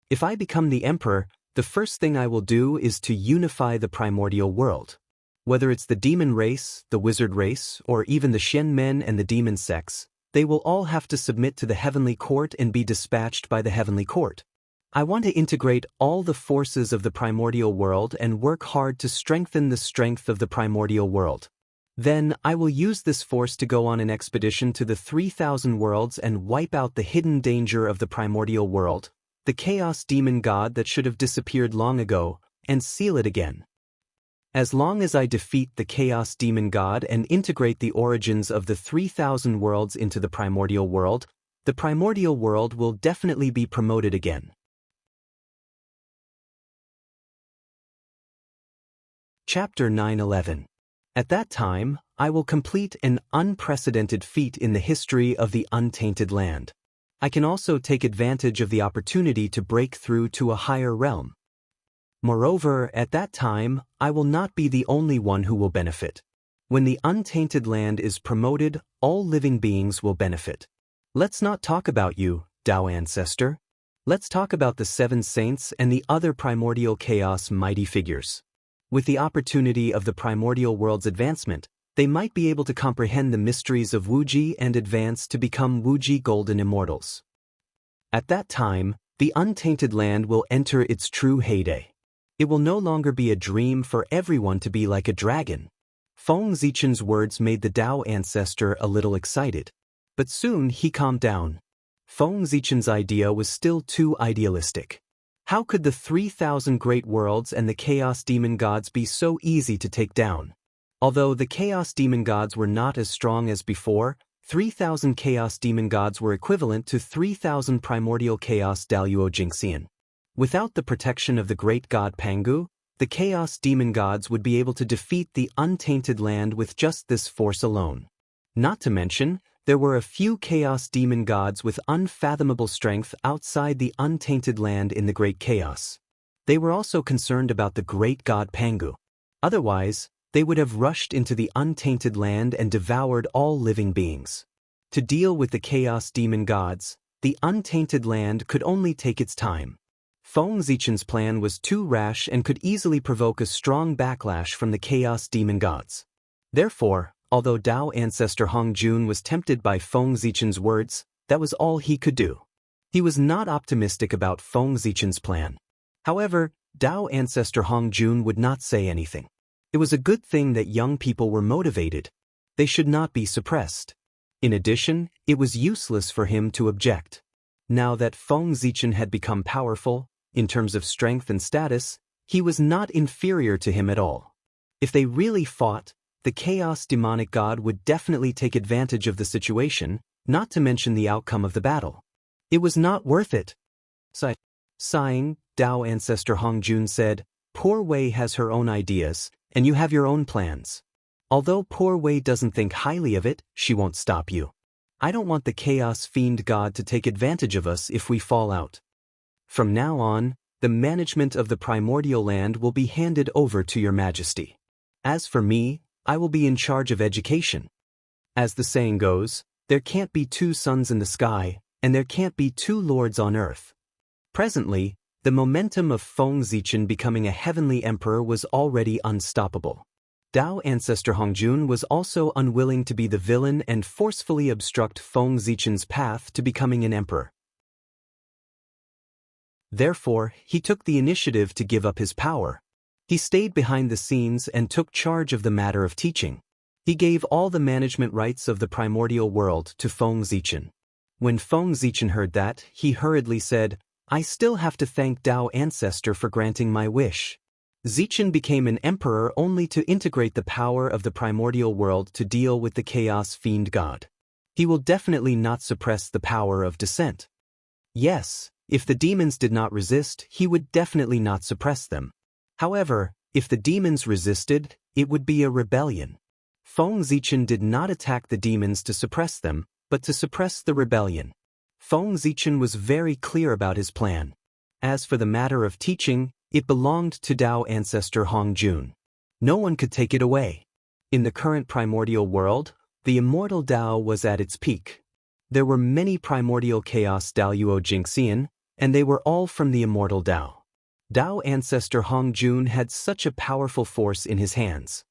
If I become the emperor, the first thing I will do is to unify the primordial world. Whether it's the demon race, the wizard race, or even the Shen men and the demon sects, they will all have to submit to the heavenly court and be dispatched by the heavenly court. I want to integrate all the forces of the primordial world and work hard to strengthen the strength of the primordial world. Then, I will use this force to go on an expedition to the 3,000 worlds and wipe out the hidden danger of the primordial world, the chaos demon god that should have disappeared long ago, and seal it again. As long as I defeat the chaos demon god and integrate the origins of the 3,000 worlds into the primordial world, The primordial world will definitely be promoted again. Chapter 9:11. At that time, I will complete an unprecedented feat in the history of the untainted land. I can also take advantage of the opportunity to break through to a higher realm. Moreover, at that time, I will not be the only one who will benefit. When the untainted land is promoted, all living beings will benefit. Let's not talk about you, Tao Ancestor. Let's talk about the 7 saints and the other primordial chaos mighty figures. With the opportunity of the primordial world's advancement, they might be able to comprehend the mysteries of Wuxia and advance to become Wuxia golden immortals. At that time, the untainted land will enter its true heyday. It will no longer be a dream for everyone to be like a dragon. Feng Zichen's words made the Tao Ancestor a little excited. But soon he calmed down. Feng Zichen's idea was still too idealistic. How could the 3,000 great worlds and the Chaos Demon Gods be so easy to take down? Although the Chaos Demon Gods were not as strong as before, 3,000 Chaos Demon Gods were equivalent to 3,000 primordial Chaos Daluo Jingxian. Without the protection of the great god Pangu, the Chaos Demon Gods would be able to defeat the untainted land with just this force alone. Not to mention, there were a few Chaos Demon Gods with unfathomable strength outside the untainted land in the Great Chaos. They were also concerned about the great god Pangu. Otherwise, they would have rushed into the untainted land and devoured all living beings. To deal with the Chaos Demon Gods, the untainted land could only take its time. Feng Zichen's plan was too rash and could easily provoke a strong backlash from the Chaos Demon Gods. Therefore, although Tao Ancestor Hongjun was tempted by Feng Zichen's words, that was all he could do. He was not optimistic about Feng Zichen's plan. However, Tao Ancestor Hongjun would not say anything. It was a good thing that young people were motivated. They should not be suppressed. In addition, it was useless for him to object. Now that Feng Zichen had become powerful, in terms of strength and status, he was not inferior to him at all. If they really fought, the Chaos Demonic God would definitely take advantage of the situation, not to mention the outcome of the battle. It was not worth it. Sighing, Tao Ancestor Hongjun said, "Poor Wei has her own ideas, and you have your own plans. Although Poor Wei doesn't think highly of it, she won't stop you. I don't want the Chaos Fiend God to take advantage of us if we fall out. From now on, the management of the primordial land will be handed over to your majesty. As for me, I will be in charge of education. As the saying goes, there can't be 2 suns in the sky, and there can't be 2 lords on earth." Presently, the momentum of Feng Zichen becoming a heavenly emperor was already unstoppable. Tao Ancestor Hongjun was also unwilling to be the villain and forcefully obstruct Feng Zichen's path to becoming an emperor. Therefore, he took the initiative to give up his power. He stayed behind the scenes and took charge of the matter of teaching. He gave all the management rights of the primordial world to Feng Zichen. When Feng Zichen heard that, he hurriedly said, "I still have to thank Tao Ancestor for granting my wish." Zichen became an emperor only to integrate the power of the primordial world to deal with the Chaos Fiend God. He will definitely not suppress the power of dissent. Yes, if the demons did not resist, he would definitely not suppress them. However, if the demons resisted, it would be a rebellion. Feng Zichen did not attack the demons to suppress them, but to suppress the rebellion. Feng Zichen was very clear about his plan. As for the matter of teaching, it belonged to Tao Ancestor Hongjun. No one could take it away. In the current primordial world, the immortal Tao was at its peak. There were many primordial chaos Daluo Jingxian, and they were all from the immortal Tao. Tao Ancestor Hongjun had such a powerful force in his hands.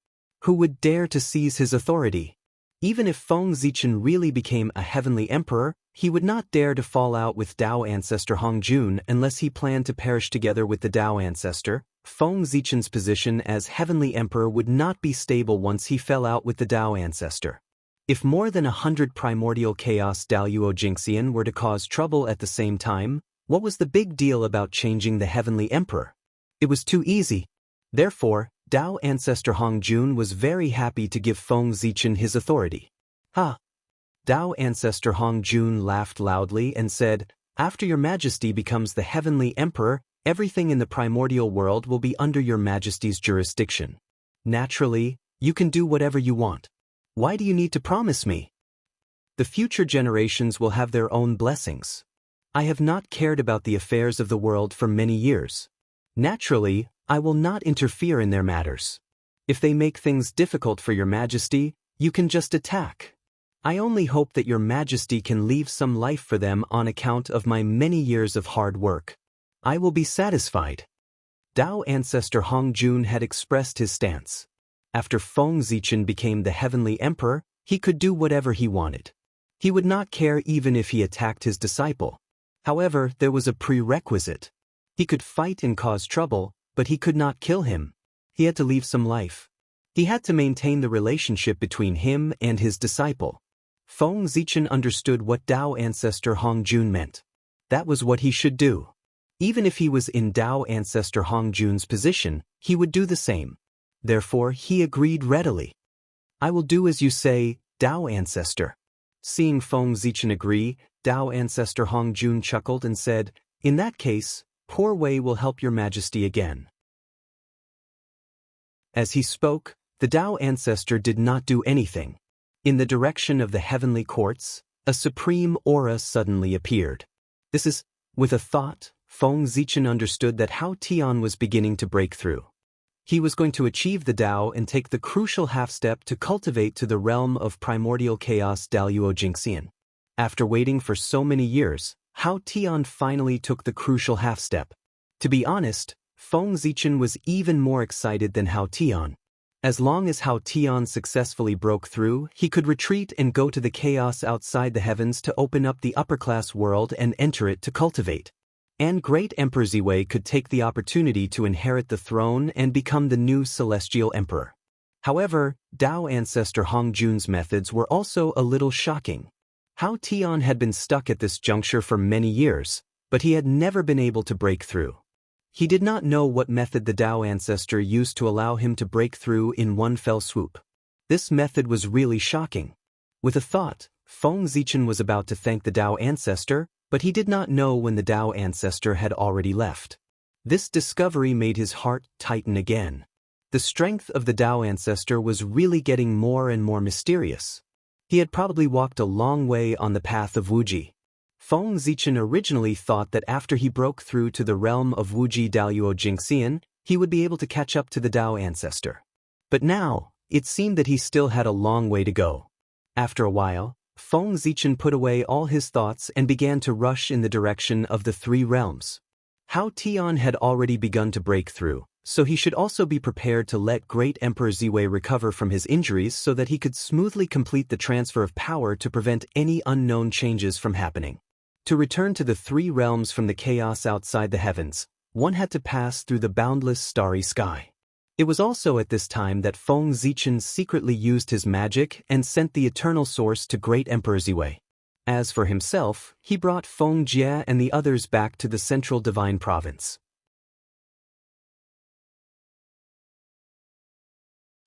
Who would dare to seize his authority? Even if Feng Zichen really became a heavenly emperor, he would not dare to fall out with Tao Ancestor Hongjun unless he planned to perish together with the Tao Ancestor. Feng Zichen's position as heavenly emperor would not be stable once he fell out with the Tao Ancestor. If more than 100 primordial chaos Daluo Jingxian were to cause trouble at the same time, what was the big deal about changing the heavenly emperor? It was too easy. Therefore, Tao Ancestor Hongjun was very happy to give Feng Zichen his authority. Tao Ancestor Hong Jun laughed loudly and said, "After your majesty becomes the heavenly emperor, everything in the primordial world will be under your majesty's jurisdiction. Naturally, you can do whatever you want. Why do you need to promise me? The future generations will have their own blessings. I have not cared about the affairs of the world for many years. Naturally, I will not interfere in their matters. If they make things difficult for your majesty, you can just attack. I only hope that your majesty can leave some life for them on account of my many years of hard work. I will be satisfied." Tao Ancestor Hong Jun had expressed his stance. After Feng Zichen became the heavenly emperor, he could do whatever he wanted. He would not care even if he attacked his disciple. However, there was a prerequisite. He could fight and cause trouble, but he could not kill him. He had to leave some life. He had to maintain the relationship between him and his disciple. Feng Zichen understood what Tao Ancestor Hong Jun meant. That was what he should do. Even if he was in Tao Ancestor Hong Jun's position, he would do the same. Therefore, he agreed readily. "I will do as you say, Tao Ancestor." Seeing Feng Zichen agree, Tao Ancestor Hong Jun chuckled and said, "In that case, Poor Wei will help your majesty again." As he spoke, the Tao Ancestor did not do anything. In the direction of the heavenly courts, a supreme aura suddenly appeared. With a thought, Feng Zichen understood that Hao Tian was beginning to break through. He was going to achieve the Tao and take the crucial half-step to cultivate to the realm of primordial chaos Daluo Jingxian. After waiting for so many years, Hao Tian finally took the crucial half-step. To be honest, Feng Zichen was even more excited than Hao Tian. As long as Hao Tian successfully broke through, he could retreat and go to the chaos outside the heavens to open up the upper-class world and enter it to cultivate. And Great Emperor Ziwei could take the opportunity to inherit the throne and become the new celestial emperor. However, Tao Ancestor Hong Jun's methods were also a little shocking. Hao Tian had been stuck at this juncture for many years, but he had never been able to break through. He did not know what method the Tao Ancestor used to allow him to break through in one fell swoop. This method was really shocking. With a thought, Feng Zichen was about to thank the Tao Ancestor, but he did not know when the Tao Ancestor had already left. This discovery made his heart tighten again. The strength of the Tao Ancestor was really getting more and more mysterious. He had probably walked a long way on the path of Wuji. Feng Zichen originally thought that after he broke through to the realm of Wuji Daluo Jingxian, he would be able to catch up to the Tao Ancestor. But now, it seemed that he still had a long way to go. After a while, Feng Zichen put away all his thoughts and began to rush in the direction of the three realms. Hao Tian had already begun to break through, so he should also be prepared to let Great Emperor Ziwei recover from his injuries so that he could smoothly complete the transfer of power to prevent any unknown changes from happening. To return to the three realms from the chaos outside the heavens, one had to pass through the boundless starry sky. It was also at this time that Feng Zichen secretly used his magic and sent the eternal source to Great Emperor Ziwei. As for himself, he brought Feng Jie and the others back to the central divine province.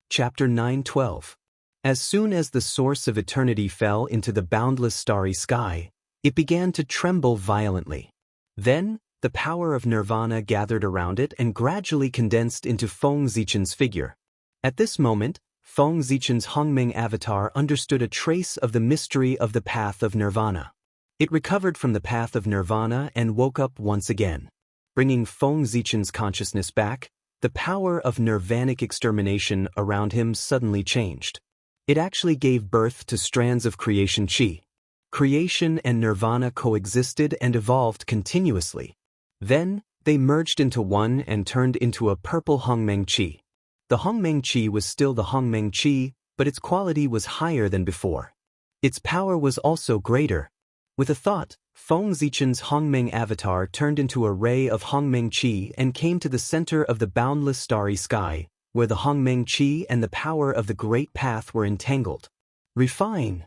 Chapter 9:12. As soon as the source of eternity fell into the boundless starry sky, it began to tremble violently. Then, the power of nirvana gathered around it and gradually condensed into Feng Zichen's figure. At this moment, Feng Zichen's Hongmeng avatar understood a trace of the mystery of the path of nirvana. It recovered from the path of nirvana and woke up once again. Bringing Feng Zichen's consciousness back, the power of nirvanic extermination around him suddenly changed. It actually gave birth to strands of creation chi. Creation and nirvana coexisted and evolved continuously. Then, they merged into one and turned into a purple Hongmeng Qi. The Hongmeng Qi was still the Hongmeng Qi, but its quality was higher than before. Its power was also greater. With a thought, Feng Zichen's Hongmeng avatar turned into a ray of Hongmeng Qi and came to the center of the boundless starry sky, where the Hongmeng Qi and the power of the Great Path were entangled. Refine.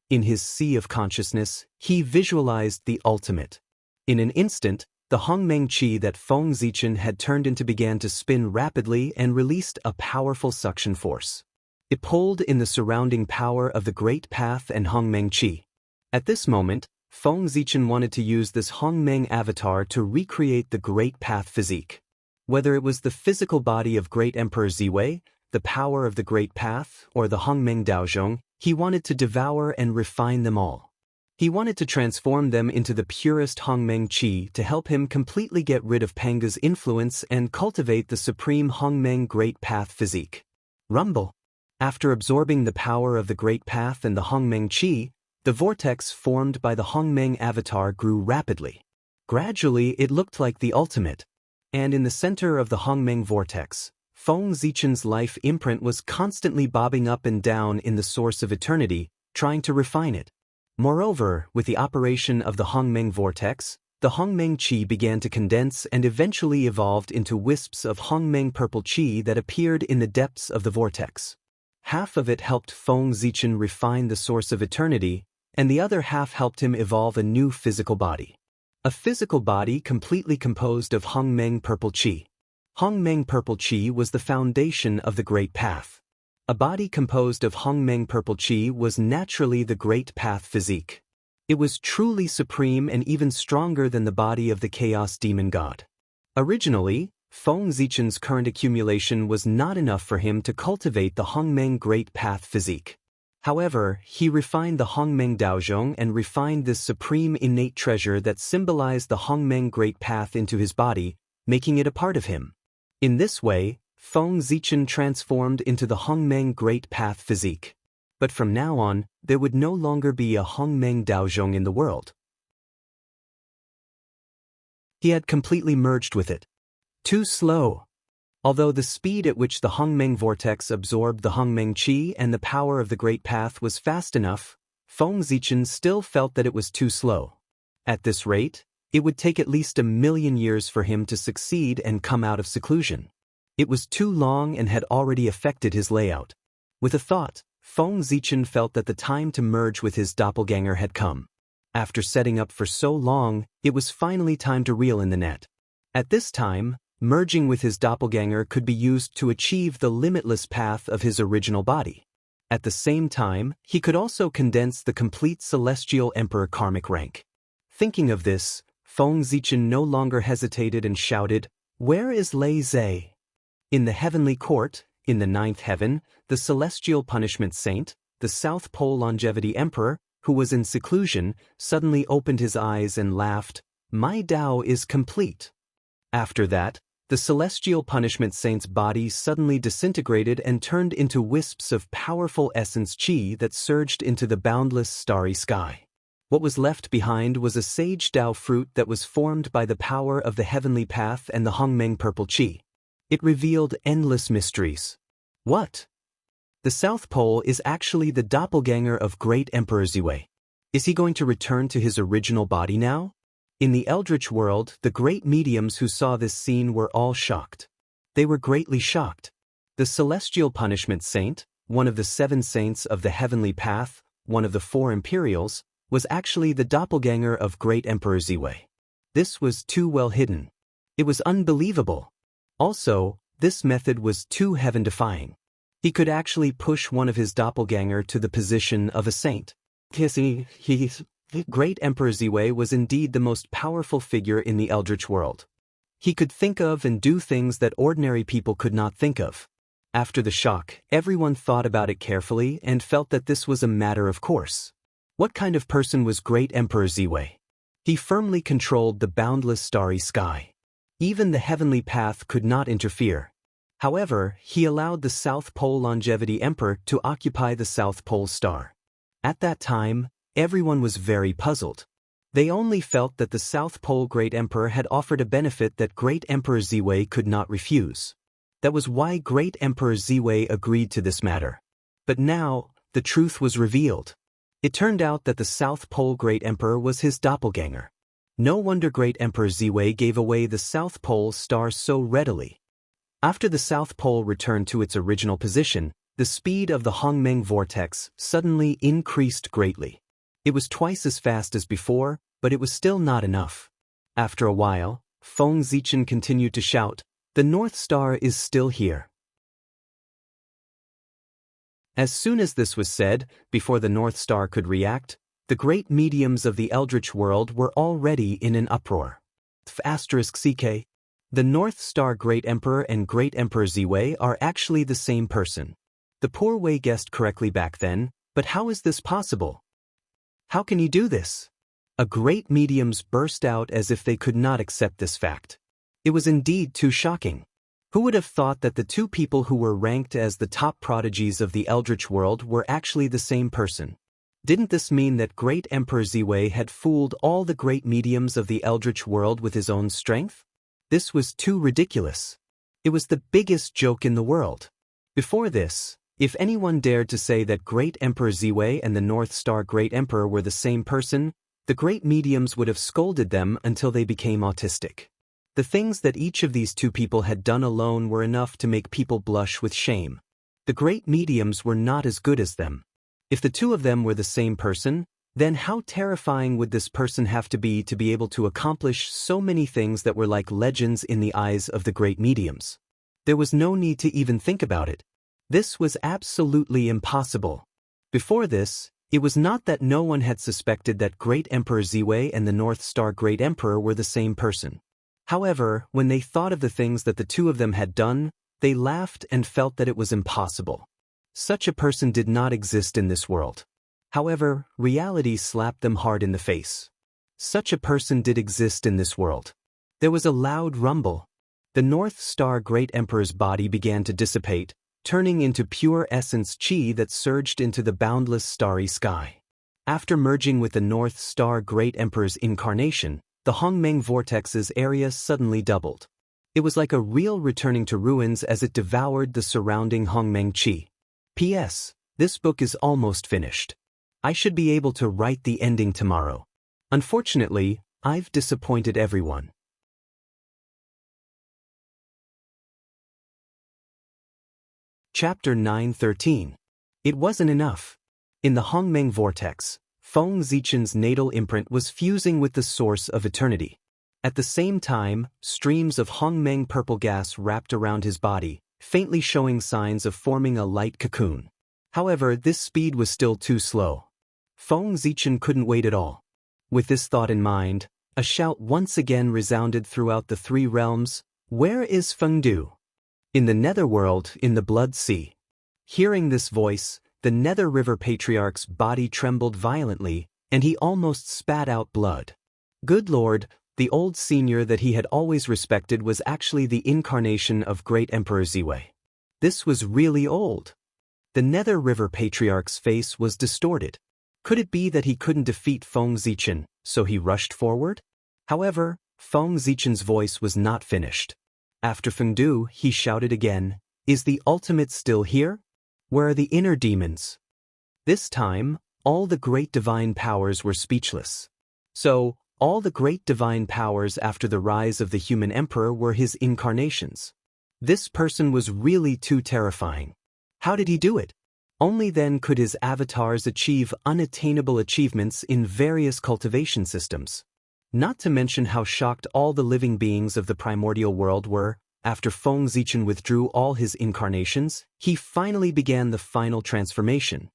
In his sea of consciousness, he visualized the ultimate. In an instant, the Hongmeng Qi that Feng Zichen had turned into began to spin rapidly and released a powerful suction force. It pulled in the surrounding power of the Great Path and Hongmeng Qi. At this moment, Feng Zichen wanted to use this Hongmeng avatar to recreate the Great Path physique. Whether it was the physical body of Great Emperor Ziwei, the power of the Great Path, or the Hongmeng Daozhong, he wanted to devour and refine them all. He wanted to transform them into the purest Hongmeng Qi to help him completely get rid of Panga's influence and cultivate the supreme Hongmeng Great Path physique. Rumble. After absorbing the power of the Great Path and the Hongmeng Qi, the vortex formed by the Hongmeng avatar grew rapidly. Gradually, it looked like the ultimate. And in the center of the Hongmeng vortex, Feng Zichen's life imprint was constantly bobbing up and down in the source of eternity, trying to refine it. Moreover, with the operation of the Hongmeng vortex, the Hongmeng Qi began to condense and eventually evolved into wisps of Hongmeng purple Qi that appeared in the depths of the vortex. Half of it helped Feng Zichen refine the source of eternity, and the other half helped him evolve a new physical body. A physical body completely composed of Hongmeng purple Qi. Hongmeng purple Qi was the foundation of the Great Path. A body composed of Hongmeng purple Qi was naturally the Great Path physique. It was truly supreme and even stronger than the body of the Chaos Demon God. Originally, Feng Zichen's current accumulation was not enough for him to cultivate the Hongmeng Great Path physique. However, he refined the Hongmeng Daozhong and refined this supreme innate treasure that symbolized the Hongmeng Great Path into his body, making it a part of him. In this way, Feng Zichen transformed into the Hongmeng Great Path physique. But from now on, there would no longer be a Hongmeng Daozhong in the world. He had completely merged with it. Too slow. Although the speed at which the Hongmeng vortex absorbed the Hongmeng Qi and the power of the Great Path was fast enough, Feng Zichen still felt that it was too slow. At this rate, it would take at least 1,000,000 years for him to succeed and come out of seclusion. It was too long and had already affected his layout. With a thought, Feng Zichen felt that the time to merge with his doppelganger had come. After setting up for so long, it was finally time to reel in the net. At this time, merging with his doppelganger could be used to achieve the limitless path of his original body. At the same time, he could also condense the complete Celestial Emperor karmic rank. Thinking of this, Feng Zichen no longer hesitated and shouted, "Where is Lei Zhe?" In the heavenly court, in the 9th heaven, the celestial punishment saint, the South Pole Longevity Emperor, who was in seclusion, suddenly opened his eyes and laughed, "My Tao is complete." After that, the celestial punishment saint's body suddenly disintegrated and turned into wisps of powerful essence Qi that surged into the boundless starry sky. What was left behind was a sage Tao fruit that was formed by the power of the heavenly path and the Hongmeng purple Qi. It revealed endless mysteries. What? The South Pole is actually the doppelganger of Great Emperor Ziwei. Is he going to return to his original body now? In the Eldritch world, the great mediums who saw this scene were all shocked. They were greatly shocked. The celestial punishment saint, one of the 7 saints of the heavenly path, one of the 4 imperials, was actually the doppelganger of Great Emperor Ziwei. This was too well hidden. It was unbelievable. Also, this method was too heaven-defying. He could actually push one of his doppelganger to the position of a saint. Great Emperor Ziwei was indeed the most powerful figure in the Eldritch world. He could think of and do things that ordinary people could not think of. After the shock, everyone thought about it carefully and felt that this was a matter of course. What kind of person was Great Emperor Ziwei? He firmly controlled the boundless starry sky. Even the heavenly path could not interfere. However, he allowed the South Pole Longevity Emperor to occupy the South Pole star. At that time, everyone was very puzzled. They only felt that the South Pole Great Emperor had offered a benefit that Great Emperor Ziwei could not refuse. That was why Great Emperor Ziwei agreed to this matter. But now, the truth was revealed. It turned out that the South Pole Great Emperor was his doppelganger. No wonder Great Emperor Ziwei gave away the South Pole star so readily. After the South Pole returned to its original position, the speed of the Hongmeng vortex suddenly increased greatly. It was twice as fast as before, but it was still not enough. After a while, Feng Zichen continued to shout, "The North Star is still here." As soon as this was said, before the North Star could react, the great mediums of the Eldritch world were already in an uproar. *CK. The North Star Great Emperor and Great Emperor Ziwei are actually the same person. The poor Wei guessed correctly back then, but how is this possible? How can you do this? A great mediums burst out as if they could not accept this fact. It was indeed too shocking. Who would have thought that the two people who were ranked as the top prodigies of the Eldritch world were actually the same person? Didn't this mean that Great Emperor Ziwei had fooled all the great mediums of the Eldritch world with his own strength? This was too ridiculous. It was the biggest joke in the world. Before this, if anyone dared to say that Great Emperor Ziwei and the North Star Great Emperor were the same person, the great mediums would have scolded them until they became autistic. The things that each of these two people had done alone were enough to make people blush with shame. The great mediums were not as good as them. If the two of them were the same person, then how terrifying would this person have to be able to accomplish so many things that were like legends in the eyes of the great mediums? There was no need to even think about it. This was absolutely impossible. Before this, it was not that no one had suspected that Great Emperor Ziwei and the North Star Great Emperor were the same person. However, when they thought of the things that the two of them had done, they laughed and felt that it was impossible. Such a person did not exist in this world. However, reality slapped them hard in the face. Such a person did exist in this world. There was a loud rumble. The North Star Great Emperor's body began to dissipate, turning into pure essence chi that surged into the boundless starry sky. After merging with the North Star Great Emperor's incarnation, the Hongmeng vortex's area suddenly doubled. It was like a reel returning to ruins as it devoured the surrounding Hongmeng chi. P.S. This book is almost finished. I should be able to write the ending tomorrow. Unfortunately, I've disappointed everyone. Chapter 9:13. It wasn't enough. In the Hongmeng vortex, Feng Zichen's natal imprint was fusing with the source of eternity. At the same time, streams of Hongmeng purple gas wrapped around his body, faintly showing signs of forming a light cocoon. However, this speed was still too slow. Feng Zichen couldn't wait at all. With this thought in mind, a shout once again resounded throughout the three realms. Where is Fengdu? In the netherworld, in the Blood Sea. Hearing this voice, the Nether River Patriarch's body trembled violently, and he almost spat out blood. Good Lord, the old senior that he had always respected was actually the incarnation of Great Emperor Ziwei. This was really old. The Nether River Patriarch's face was distorted. Could it be that he couldn't defeat Feng Zichen, so he rushed forward? However, Feng Zichen's voice was not finished. After Fengdu, he shouted again, "Is the ultimate still here? Where are the inner demons?" This time, all the great divine powers were speechless. So, all the great divine powers after the rise of the human emperor were his incarnations. This person was really too terrifying. How did he do it? Only then could his avatars achieve unattainable achievements in various cultivation systems. Not to mention how shocked all the living beings of the primordial world were. After Feng Zichen withdrew all his incarnations, he finally began the final transformation.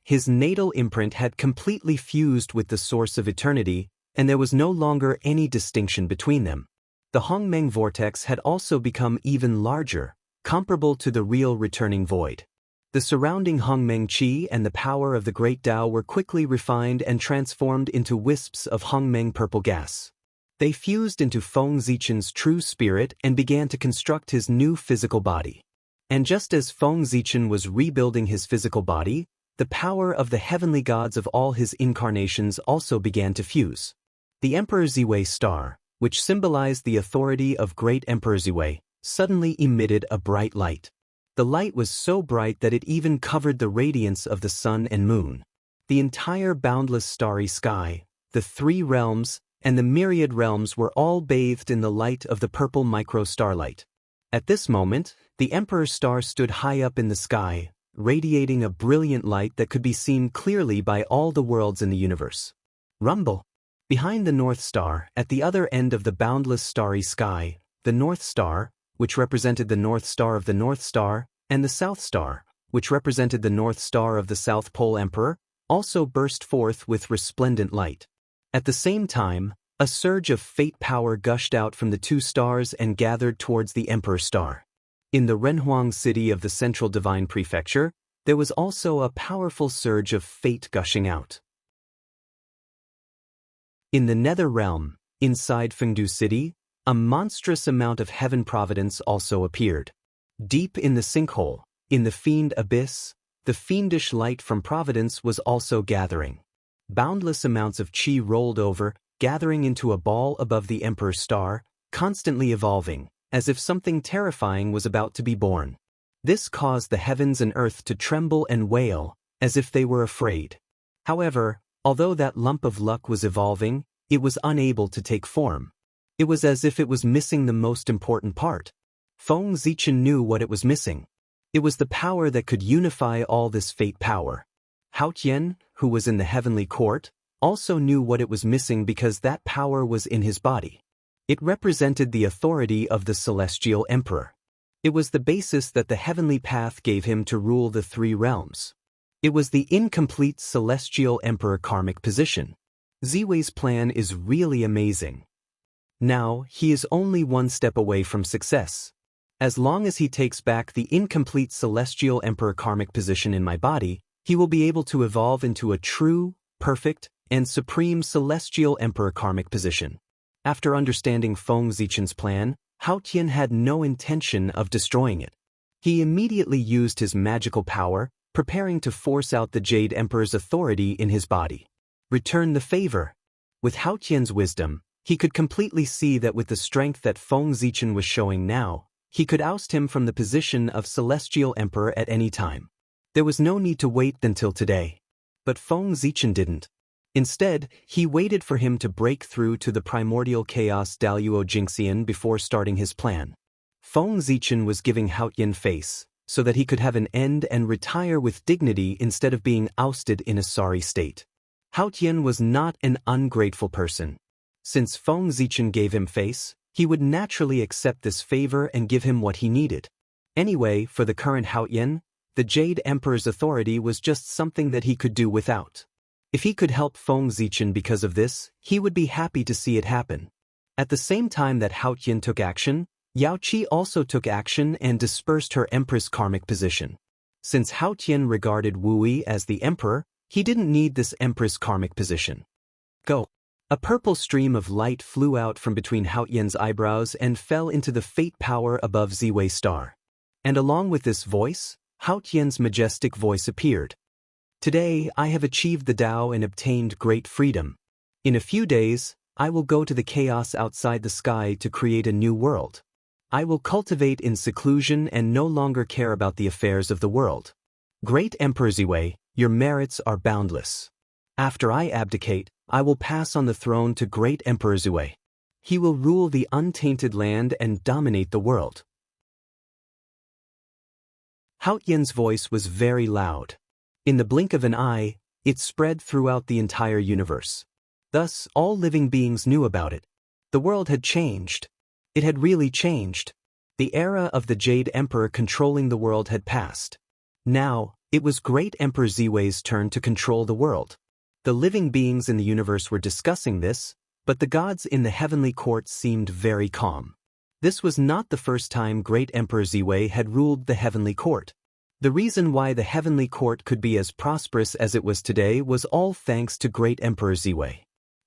His natal imprint had completely fused with the source of eternity, and there was no longer any distinction between them. The Hongmeng vortex had also become even larger, comparable to the real returning void. The surrounding Hongmeng Qi and the power of the Great Tao were quickly refined and transformed into wisps of Hongmeng purple gas. They fused into Feng Zichen's true spirit and began to construct his new physical body. And just as Feng Zichen was rebuilding his physical body, the power of the heavenly gods of all his incarnations also began to fuse. The Emperor Ziwei star, which symbolized the authority of Great Emperor Ziwei, suddenly emitted a bright light. The light was so bright that it even covered the radiance of the sun and moon. The entire boundless starry sky, the three realms, and the myriad realms were all bathed in the light of the purple micro-starlight. At this moment, the Emperor's star stood high up in the sky, radiating a brilliant light that could be seen clearly by all the worlds in the universe. Rumble! Behind the North Star, at the other end of the boundless starry sky, the North Star, which represented the North Star of the North Star, and the South Star, which represented the North Star of the South Pole Emperor, also burst forth with resplendent light. At the same time, a surge of fate power gushed out from the two stars and gathered towards the Emperor Star. In the Renhuang city of the Central Divine Prefecture, there was also a powerful surge of fate gushing out. In the Nether Realm, inside Fengdu City, a monstrous amount of heaven providence also appeared. Deep in the sinkhole, in the fiend abyss, the fiendish light from providence was also gathering. Boundless amounts of chi rolled over, gathering into a ball above the Emperor's Star, constantly evolving, as if something terrifying was about to be born. This caused the heavens and earth to tremble and wail, as if they were afraid. However, although that lump of luck was evolving, it was unable to take form. It was as if it was missing the most important part. Feng Zichen knew what it was missing. It was the power that could unify all this fate power. Hao Tian, who was in the heavenly court, also knew what it was missing because that power was in his body. It represented the authority of the celestial emperor. It was the basis that the heavenly path gave him to rule the three realms. It was the incomplete celestial emperor karmic position. Ziwei's plan is really amazing. Now, he is only one step away from success. As long as he takes back the incomplete celestial emperor karmic position in my body, he will be able to evolve into a true, perfect, and supreme celestial emperor karmic position. After understanding Feng Zichen's plan, Hao Tian had no intention of destroying it. He immediately used his magical power, preparing to force out the Jade Emperor's authority in his body. Return the favor. With Hao Tian's wisdom, he could completely see that with the strength that Feng Zichen was showing now, he could oust him from the position of Celestial Emperor at any time. There was no need to wait until today. But Feng Zichen didn't. Instead, he waited for him to break through to the primordial chaos Daluo Jingxian before starting his plan. Feng Zichen was giving Hao Tian face, so that he could have an end and retire with dignity instead of being ousted in a sorry state. Hao Tian was not an ungrateful person. Since Feng Zichen gave him face, he would naturally accept this favor and give him what he needed. Anyway, for the current Hao Tian, the Jade Emperor's authority was just something that he could do without. If he could help Feng Zichen because of this, he would be happy to see it happen. At the same time that Hao Tian took action, Yao Qi also took action and dispersed her Empress karmic position. Since Hao Tian regarded Wu Yi as the Emperor, he didn't need this Empress karmic position. Go. A purple stream of light flew out from between Hao Tian's eyebrows and fell into the fate power above Ziwei Star. And along with this voice, Hao Tian's majestic voice appeared. Today, I have achieved the Tao and obtained great freedom. In a few days, I will go to the chaos outside the sky to create a new world. I will cultivate in seclusion and no longer care about the affairs of the world. Great Emperor Ziwei, your merits are boundless. After I abdicate, I will pass on the throne to Great Emperor Ziwei. He will rule the untainted land and dominate the world. Hao Tian's voice was very loud. In the blink of an eye, it spread throughout the entire universe. Thus, all living beings knew about it. The world had changed. It had really changed. The era of the Jade Emperor controlling the world had passed. Now, it was Great Emperor Ziwei's turn to control the world. The living beings in the universe were discussing this, but the gods in the heavenly court seemed very calm. This was not the first time Great Emperor Ziwei had ruled the heavenly court. The reason why the heavenly court could be as prosperous as it was today was all thanks to Great Emperor Ziwei.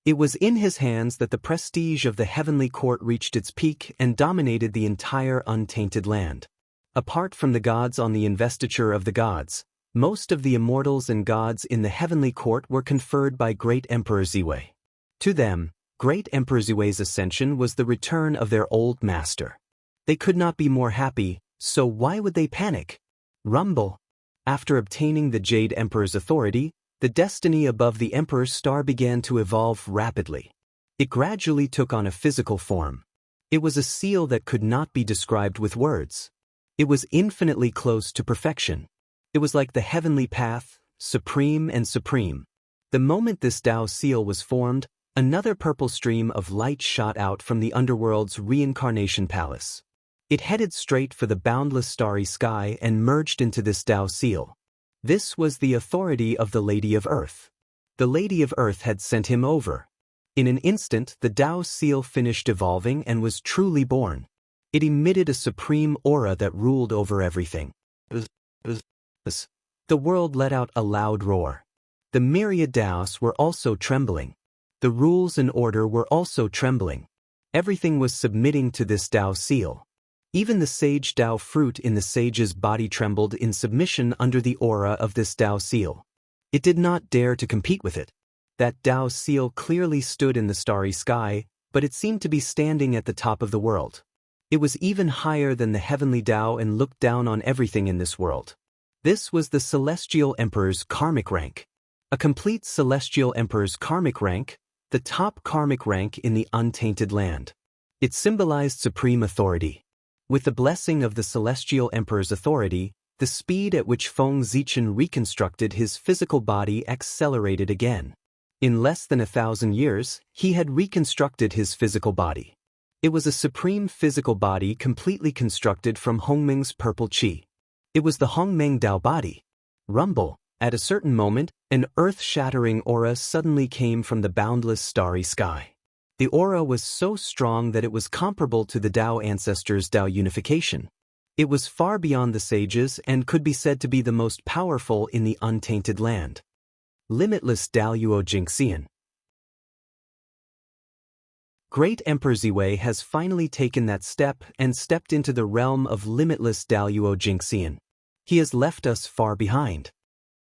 It was in his hands that the prestige of the heavenly court reached its peak and dominated the entire untainted land. Apart from the gods on the investiture of the gods, most of the immortals and gods in the heavenly court were conferred by Great Emperor Ziwei. To them, Great Emperor Ziwei's ascension was the return of their old master. They could not be more happy, so why would they panic? Rumble. After obtaining the Jade Emperor's authority, the destiny above the Emperor's star began to evolve rapidly. It gradually took on a physical form. It was a seal that could not be described with words. It was infinitely close to perfection. It was like the heavenly path, supreme and supreme. The moment this Tao seal was formed, another purple stream of light shot out from the underworld's reincarnation palace. It headed straight for the boundless starry sky and merged into this Tao seal. This was the authority of the Lady of Earth. The Lady of Earth had sent him over. In an instant, the Tao seal finished evolving and was truly born. It emitted a supreme aura that ruled over everything. The world let out a loud roar. The myriad Taos were also trembling. The rules and order were also trembling. Everything was submitting to this Tao seal. Even the sage Tao fruit in the sage's body trembled in submission under the aura of this Tao seal. It did not dare to compete with it. That Tao seal clearly stood in the starry sky, but it seemed to be standing at the top of the world. It was even higher than the heavenly Tao and looked down on everything in this world. This was the Celestial Emperor's karmic rank. A complete Celestial Emperor's karmic rank, the top karmic rank in the untainted land. It symbolized supreme authority. With the blessing of the Celestial Emperor's authority, the speed at which Feng Zichen reconstructed his physical body accelerated again. In less than 1,000 years, he had reconstructed his physical body. It was a supreme physical body completely constructed from Hongmeng's purple qi. It was the Hongmeng Dao body. Rumble. At a certain moment, an earth-shattering aura suddenly came from the boundless starry sky. The aura was so strong that it was comparable to the Dao ancestors' Dao unification. It was far beyond the sages and could be said to be the most powerful in the untainted land. Limitless Daoyuo Jingxian. Great Emperor Ziwei has finally taken that step and stepped into the realm of limitless Daoyuo Jingxian. He has left us far behind.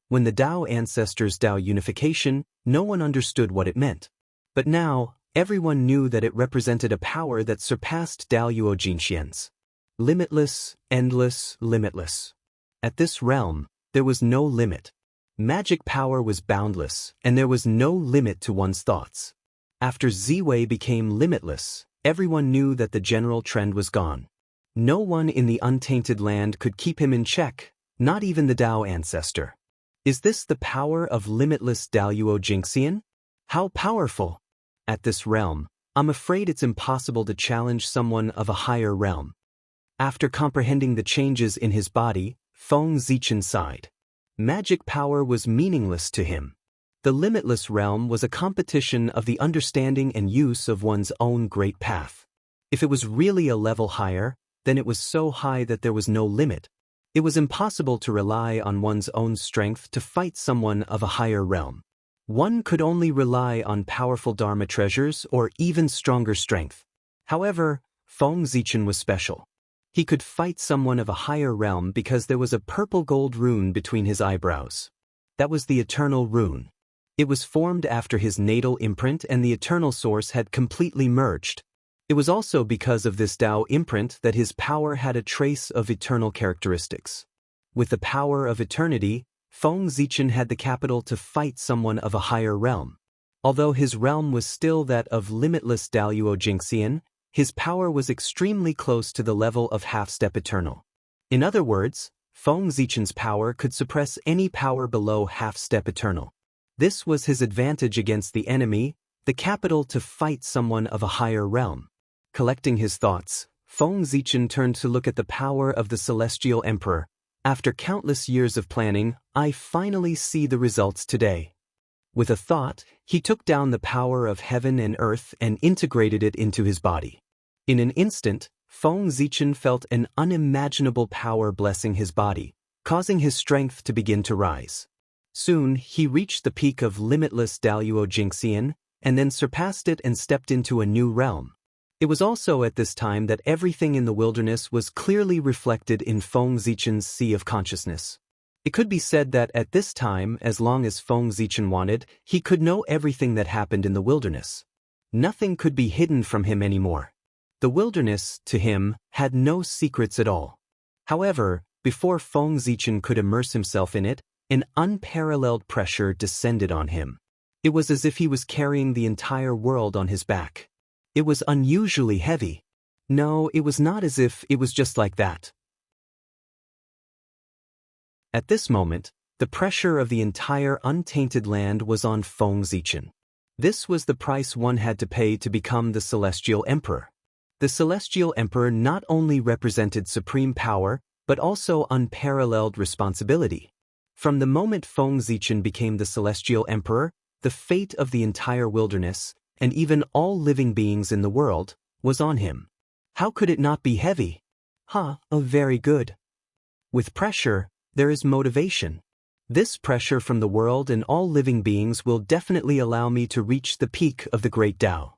When the Dao ancestors' Dao unification, no one understood what it meant. But now, everyone knew that it represented a power that surpassed Daoyuo Jingxian's. Limitless, endless, limitless. At this realm, there was no limit. Magic power was boundless, and there was no limit to one's thoughts. After Ziwei became limitless, everyone knew that the general trend was gone. No one in the untainted land could keep him in check, not even the Dao ancestor. Is this the power of limitless Daoyuo Jingxian? How powerful! At this realm, I'm afraid it's impossible to challenge someone of a higher realm. After comprehending the changes in his body, Feng Zichen sighed. Magic power was meaningless to him. The limitless realm was a competition of the understanding and use of one's own great path. If it was really a level higher, then it was so high that there was no limit. It was impossible to rely on one's own strength to fight someone of a higher realm. One could only rely on powerful Dharma treasures or even stronger strength. However, Feng Zichen was special. He could fight someone of a higher realm because there was a purple gold rune between his eyebrows. That was the eternal rune. It was formed after his natal imprint and the eternal source had completely merged. It was also because of this Tao imprint that his power had a trace of eternal characteristics. With the power of eternity, Feng Zichen had the capital to fight someone of a higher realm. Although his realm was still that of limitless Daoyuo Jingxian, his power was extremely close to the level of half-step eternal. In other words, Feng Zichen's power could suppress any power below half-step eternal. This was his advantage against the enemy, the capital to fight someone of a higher realm. Collecting his thoughts, Feng Zichen turned to look at the power of the Celestial Emperor. After countless years of planning, I finally see the results today. With a thought, he took down the power of heaven and earth and integrated it into his body. In an instant, Feng Zichen felt an unimaginable power blessing his body, causing his strength to begin to rise. Soon, he reached the peak of limitless Daoyuo Jingxian, and then surpassed it and stepped into a new realm. It was also at this time that everything in the wilderness was clearly reflected in Feng Zichen's sea of consciousness. It could be said that at this time, as long as Feng Zichen wanted, he could know everything that happened in the wilderness. Nothing could be hidden from him anymore. The wilderness, to him, had no secrets at all. However, before Feng Zichen could immerse himself in it, an unparalleled pressure descended on him. It was as if he was carrying the entire world on his back. It was unusually heavy. No, it was not as if it was just like that. At this moment, the pressure of the entire untainted land was on Feng Zichen. This was the price one had to pay to become the Celestial Emperor. The Celestial Emperor not only represented supreme power, but also unparalleled responsibility. From the moment Feng Zichen became the Celestial Emperor, the fate of the entire wilderness, and even all living beings in the world, was on him. How could it not be heavy? Very good. With pressure, there is motivation. This pressure from the world and all living beings will definitely allow me to reach the peak of the Great Tao.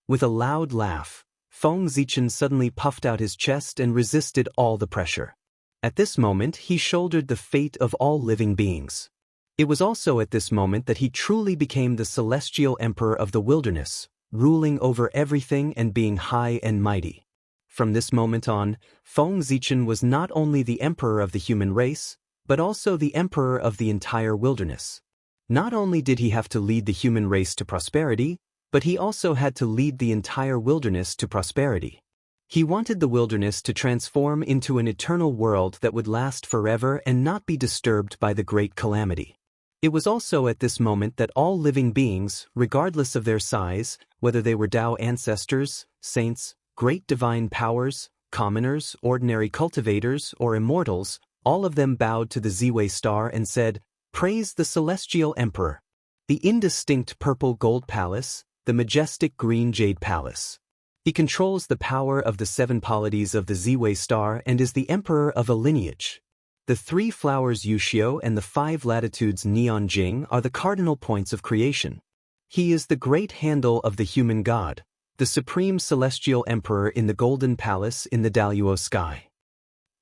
With a loud laugh, Feng Zichen suddenly puffed out his chest and resisted all the pressure. At this moment, he shouldered the fate of all living beings. It was also at this moment that he truly became the Celestial Emperor of the wilderness, ruling over everything and being high and mighty. From this moment on, Feng Zichen was not only the emperor of the human race, but also the emperor of the entire wilderness. Not only did he have to lead the human race to prosperity, but he also had to lead the entire wilderness to prosperity. He wanted the wilderness to transform into an eternal world that would last forever and not be disturbed by the great calamity. It was also at this moment that all living beings, regardless of their size, whether they were Tao ancestors, saints, great divine powers, commoners, ordinary cultivators, or immortals, all of them bowed to the Ziwei star and said, "Praise the Celestial Emperor." The indistinct purple gold palace, the majestic green jade palace. He controls the power of the 7 polities of the Ziwei star and is the emperor of a lineage. The 3 flowers Wuxia and the 5 latitudes Neon Jing are the cardinal points of creation. He is the great handle of the human god, the supreme celestial emperor in the golden palace in the Daluo sky.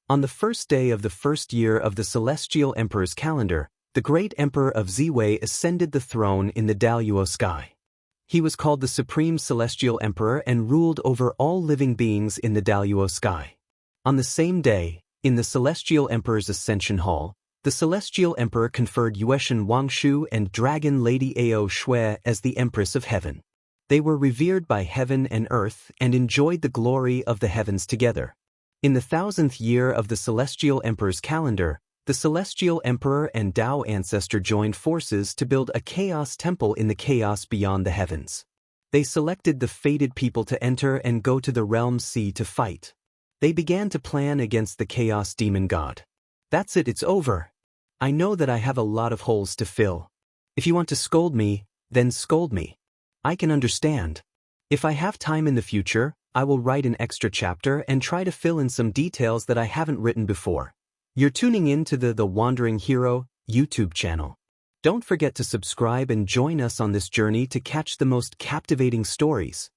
On the first day of the first year of the celestial emperor's calendar, the great emperor of Ziwei ascended the throne in the Daluo sky. He was called the Supreme Celestial Emperor and ruled over all living beings in the Daluo sky. On the same day, in the Celestial Emperor's Ascension Hall, the Celestial Emperor conferred Yueshan Wangshu and Dragon Lady Ao Shui as the Empress of Heaven. They were revered by heaven and earth and enjoyed the glory of the heavens together. In the 1000th year of the Celestial Emperor's calendar, the Celestial Emperor and Tao ancestor joined forces to build a chaos temple in the chaos beyond the heavens. They selected the fated people to enter and go to the realm sea to fight. They began to plan against the chaos demon god. That's it, it's over. I know that I have a lot of holes to fill. If you want to scold me, then scold me. I can understand. If I have time in the future, I will write an extra chapter and try to fill in some details that I haven't written before. You're tuning in to the Wandering Hero YouTube channel. Don't forget to subscribe and join us on this journey to catch the most captivating stories.